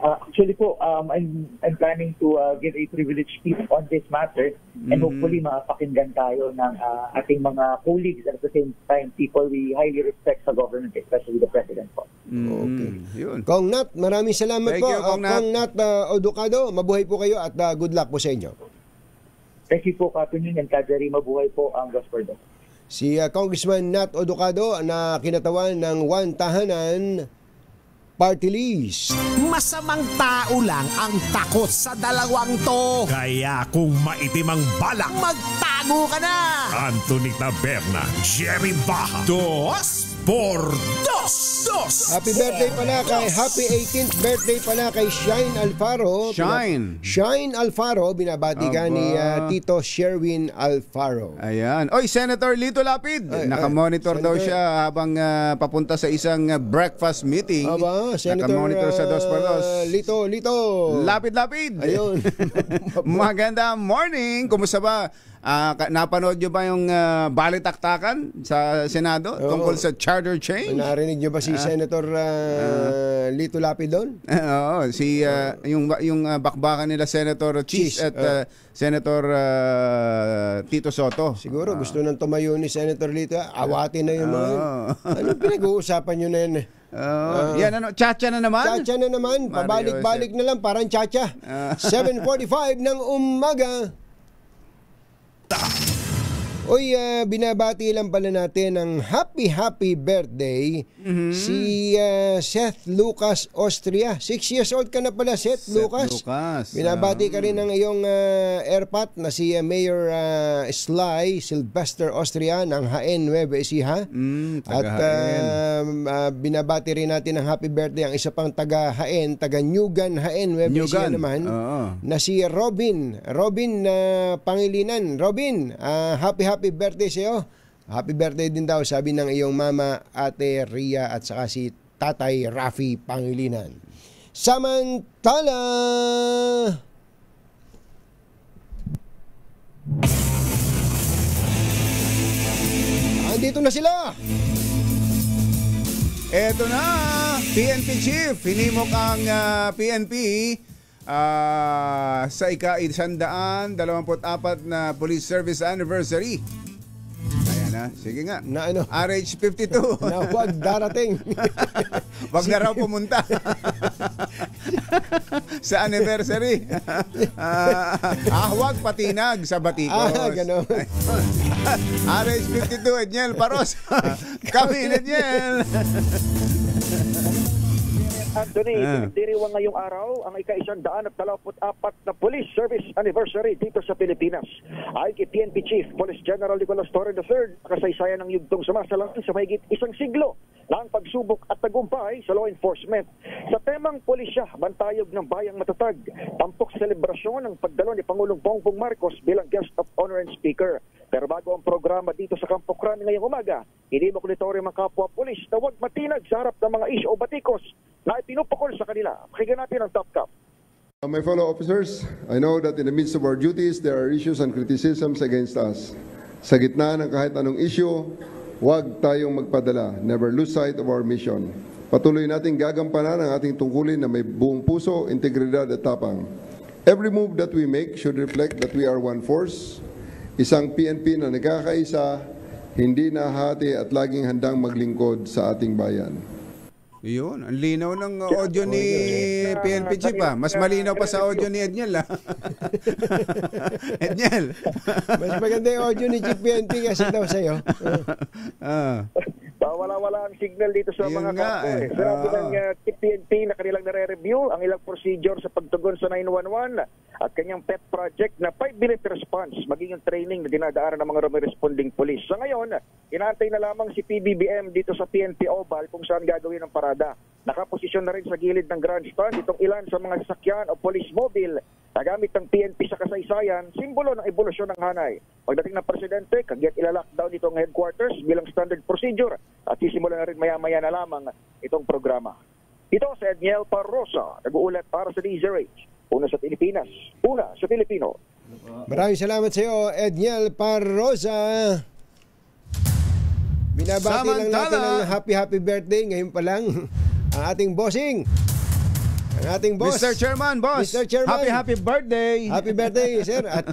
Actually po, I'm planning to give a privileged speech on this matter, and hopefully mapakinggan tayo ng ating mga colleagues, and at the same time people we highly respect sa government, especially the President po. Okay. Kong Nat, maraming salamat po. Kong Nat Oducado, mabuhay po kayo at good luck po sa inyo. Thank you po, Katunying, and Kajari, mabuhay po ang Gaspardo. Si Congressman Nat Oducado na kinatawan ng One Tahanan Party List. Masamang tao lang ang takot sa dalawang to. Kaya kung maitim ang balak, magtago ka na! Anthony Taberna, Jerry Baha, 2x2. Happy birthday pala kay, happy 18th birthday pala kay Shine Alfaro. Shine Alfaro, binabati ka ni Tito Sherwin Alfaro. Ayan. Oy, Senator Lito Lapid. Nakamonitor daw siya habang papunta sa isang breakfast meeting. Senator nakamonitor sa 2x2. Lito. Lapid. Ayun. Magandang morning. Kumusta ba? Napanood nyo ba yung balitaktakan sa Senado tungkol sa charter change? Narinig nyo ba si Senator Lito Lapid doon? Oo, yung bakbakan nila Senator Cheese at Senator Tito Soto. Siguro gusto nang tumayo ni Senator Lito. Awatin na yung mga anong pinag-uusapan nyo na yan? Yan chacha na naman? Chacha na naman. Pabalik-balik na lang, parang chacha. 7:45 ng umaga. Uy, binabati lang pala natin ng happy birthday si Seth Lucas Austria. 6 years old ka na pala, Seth Lucas. Binabati ka rin ng iyong airpat na si Mayor Sly Sylvester Austria ng Jaén, Nueva Ecija. At binabati rin natin ng happy birthday ang isa pang taga Jaén, taga Nyugan, Jaén, Nueva Ecija naman, na si Robin Pangilinan. Robin, happy birthday sa'yo. Happy birthday din daw, sabi ng iyong mama, Ate Ria, at saka si Tatay Rafi Pangilinan. Samantala, andito na sila. Eto na, PNP Chief. Hinimok ang PNP sa ika-124 na Police Service Anniversary. Ayan na, sige nga. Na ano? RH52. Na huwag darating. Wag na raw pumunta sa anniversary. Huwag patinag sa Batikos. Gano'n. RH52, Edniel Paros. Kami, Edniel. Anthony, pinagdiriwang ngayong araw ang ika-124 na Police Service Anniversary dito sa Pilipinas. Ay kay PNP Chief Police General Nicolas Torre III, kasaysayan ng yugtong sumasalang sa mahigit isang siglo ng pagsubok at tagumpay sa law enforcement. Sa temang pulisya, bantayog ng bayang matatag, tampok selebrasyon ng pagdalo ni Pangulong Bongbong Marcos bilang guest of honor and speaker. Pero bago ang programa dito sa Campo Crame ngayong umaga, hindi makulitoryo mga kapwa pulis na huwag matinag sa harap ng mga isyu o batikos na ipinupukol sa kanila. Pakinggan natin ang Top Cup. My fellow officers, I know that in the midst of our duties, there are issues and criticisms against us. Sa gitna ng kahit anong issue, huwag tayong magpadala. Never lose sight of our mission. Patuloy nating gagampanan ang ating tungkulin na may buong puso, integridad at tapang. Every move that we make should reflect that we are one force, isang PNP na nagkakaisa, hindi nahati at laging handang maglingkod sa ating bayan. Yun, ang linaw ng audio ni PNP Chief Mas malinaw pa sa audio ni Edniel Edniel. Mas maganda yung audio ni Chief PNP kasi daw sa'yo. Wala-wala ang signal dito sa mga kapo. Sinabi ng Chief PNP na kanilang nare-review ang ilang procedure sa pagtugon sa 911 at kanyang pet project na 5-minute response, maging yung training na dinadaanan ng mga responding police. Sa ngayon, inaantay na lamang si PBBM dito sa PNP Oval kung saan gagawin ang parada. Nakaposisyon na rin sa gilid ng grandstand itong ilan sa mga sasakyan o police mobile na gamit ng PNP sa kasaysayan, simbolo ng ebolusyon ng hanay. Pagdating ng presidente, kagyat ilalockdown itong headquarters bilang standard procedure at sisimula na rin maya-maya na lamang itong programa. Ito si Edniel Parrosa, nag-uulat para sa DZRH. Una sa Pilipinas, una sa Pilipino. Maraming salamat sa iyo, Edniel Parrosa. Binabati lang natin ang happy birthday ngayon pa lang ang ating bossing. Ang ating boss. Mr. Chairman, boss. Mr. Chairman. Happy birthday. Happy birthday, sir. At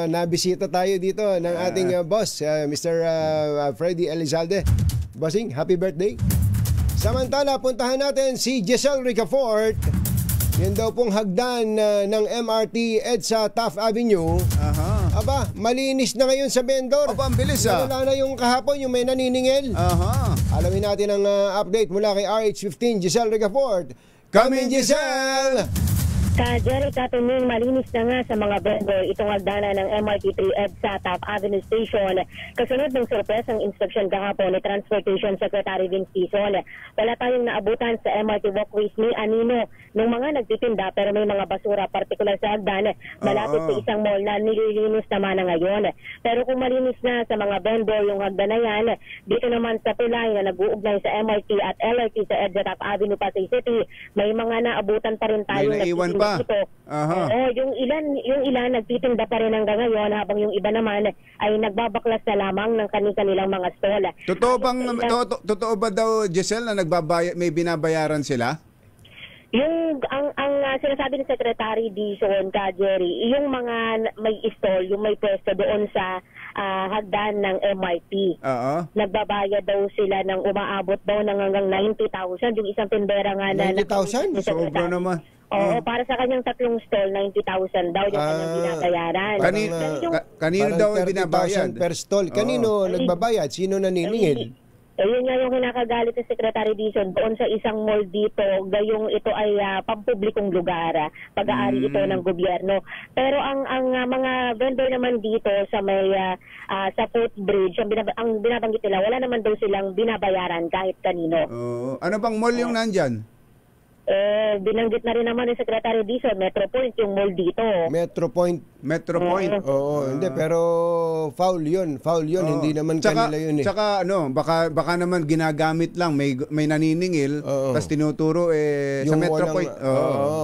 nabisita tayo dito ng ating boss, Mr. Freddy Elizalde. Bossing, happy birthday. Samantala, puntahan natin si Giselle Ricafort. Yan daw pong hagdan ng MRT EDSA Taft Avenue. Aba, malinis na ngayon sa vendor. Aba, ang bilis Wala na yung kahapon, yung may naniningil. Alamin natin ang update mula kay RH15, Giselle Ricafort. Come in, Giselle! Jerry Katuning, malinis na nga sa mga vendor itong hagdanan ng MRT3 EDSA Taft Avenue Station. Kasunod ng sorpresang inspeksyon kahapon ni Transportation Secretary Vince Tizon. Wala tayong naabutan sa MRT walkways ni Anino ng mga nagtitinda pero may mga basura partikular sa hagdan malapit sa isang mall na nililinis naman na ngayon. Pero kung malinis na sa mga vendor yung hagdan na yan, dito naman sa pilay na nag-uugnay sa MRT at LRT sa EDSA Taft Avenue, Pasay City, may mga naabutan pa rin tayo naiwan pa. Yung ilan nagtitinda pa rin hanggang ngayon habang yung iba naman ay nagbabaklas na lamang ng kanilang mga stall. Totoo ba daw, Giselle, na may binabayaran sila? Yung ang sinasabi ni Secretary Dizon, Jerry, yung mga may stall, yung may pwesto doon sa hagdan ng MRT. Nagbabayad daw sila ng umaabot daw ng hanggang 90,000. Yung isang tindera nga na 90,000? Sobra naman. Oo, para sa kanyang tatlong stall, 90,000 daw yung kanyang binabayaran. Kanino daw binabayad? 30,000 per stall. Kanino nagbabayad? Sino naniningil? Yun nga yung kinakagalit ng Secretary Dizon doon sa isang mall dito, gayong ito ay pampublikong lugar, pag-aari ito ng gobyerno. Pero ang mga vendor naman dito sa may sa footbridge, ang binabanggit nila, wala naman daw silang binabayaran kahit kanino. Ano bang mall yung nandyan? Binanggit na rin naman ni Secretary Dizon, Metro Point yung mall dito. Metro Point. Oo, hindi, pero foul yun, hindi naman kanila yun eh. Tsaka baka naman ginagamit lang, may naniningil, tapos tinuturo sa Metro Point.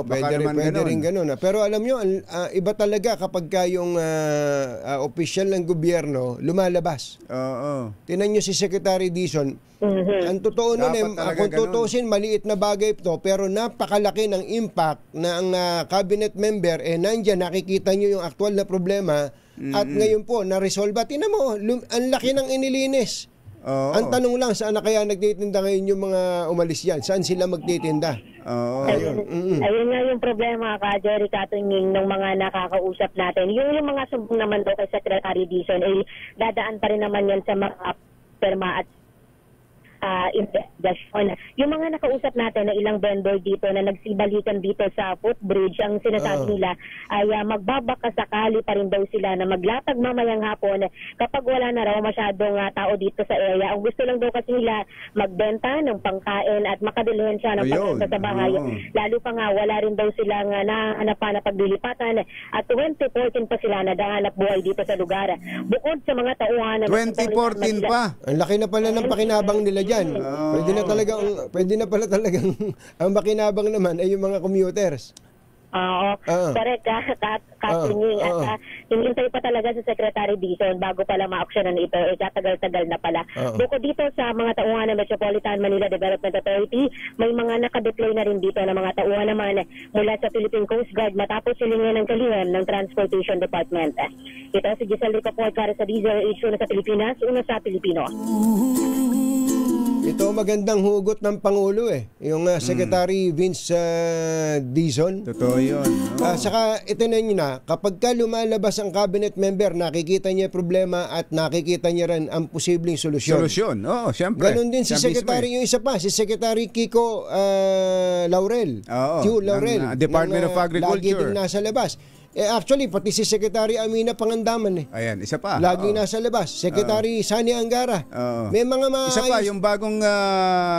Pwede rin ganun. Pero alam nyo, iba talaga kapag yung opisyal ng gobyerno lumalabas. Tinan nyo si Secretary Dizon. Ang totoo nun kung tutusin, maliit na bagay ito, pero napakalaki ng impact na ang cabinet member, nandyan, nakikita nyo yung aktual na problema, at ngayon po, na-resolve. Tinan mo, ang laki ng inilinis. Ang tanong lang, saan na kaya nagtitinda ngayon yung mga umalis yan? Saan sila magtitinda? Ayun nga yung problema, Jerry Katuning, ng mga nakakausap natin. Yung mga sumbong naman daw kay Secretary Dizon, dadaan pa rin naman yan sa mga perma at investigasyon. Yung mga nakausap natin na ilang vendor dito na nagsibalikan dito sa footbridge, ang sinasabi nila ay magbabaka sakali pa rin daw sila na maglatag mamayang hapon kapag wala na raw masyadong tao dito sa area. Ang gusto lang daw kasi nila magbenta ng pangkain at makadilhin siya ng pagkain sa bahay. Lalo pa nga wala rin daw silang nahanap na paglilipatan at 2014 pa sila nadahanap buhay dito sa lugar. Bukod sa mga tauhan na 2014 pa. Ang laki na pala ng pakinabang nila dyan. Pwede na pala talagang ang pakinabang naman ay yung mga commuters. Oo, correct Katining. At hinihintay pa talaga sa Secretary Dizon bago pala ma-auctionan ito. Tatagal-tagal na pala. Bukod dito sa mga tauhan ng Metropolitan Manila Development Authority, may mga nakadeploy na rin dito ng mga tauhan naman mula sa Philippine Coast Guard matapos silingan ng kalihan ng Transportation Department. Ito si Giselle Ricaport para sa DZRH, una sa Pilipinas, una sa Pilipino. Ito magandang hugot ng Pangulo yung Secretary Vince Dizon. Totoo yun. Saka ito na nyo na, kapag ka lumalabas ang cabinet member, nakikita niya problema at nakikita niya rin ang posibleng solusyon. Oo, siyempre. Ganon din si Secretary, yung isa pa, si Secretary Kiko Laurel. Q. Laurel. Department of Agriculture. Lagi din nasa labas. Actually, pati si Secretary Amina Pangandaman Ayan, isa pa. Lagi nasa labas. Secretary Sani Angara. May mga isa pa, yung bagong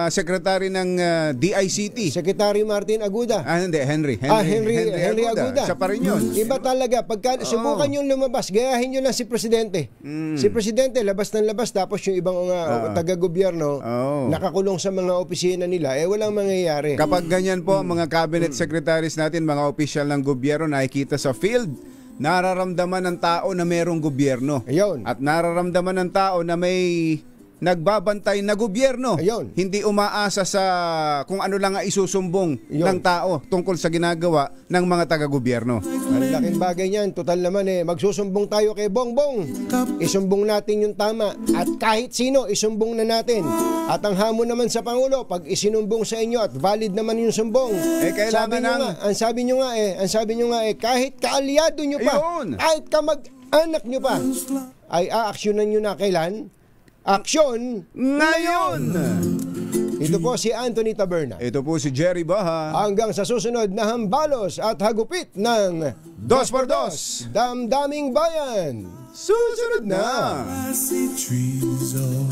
secretary ng DICT. Secretary Martin Aguda. Hindi, Henry Aguda. Isa pa rin yun. Iba talaga. Pagka subukan yung lumabas, gayahin nyo lang si Presidente. Si Presidente, labas ng labas. Tapos yung ibang taga-gobyerno, nakakulong sa mga opisina nila. Walang mangyayari. Kapag ganyan po, mga cabinet secretaries natin, mga opisyal ng gobyerno, nakikita sa field, nararamdaman ng tao na mayroong gobyerno. At nararamdaman ng tao na may nagbabantay na gobyerno. Hindi umaasa sa kung ano lang ang isusumbong ng tao tungkol sa ginagawa ng mga taga-gobyerno. Ang laking bagay niyan. Total naman magsusumbong tayo kay Bongbong. Isumbong natin yung tama. At kahit sino, isumbong na natin. At ang hamon naman sa Pangulo, pag isinumbong sa inyo at valid naman yung sumbong, ang sabi nyo nga, kahit kaalyado nyo pa, kahit kamag-anak nyo pa, ay aaksyonan nyo na kailan? Aksyon ngayon! Ito po si Anthony Taberna. Ito po si Jerry Baha. Hanggang sa susunod na hambalos at hagupit ng 2x2 Damdaming Bayan. Susunod na! I see trees of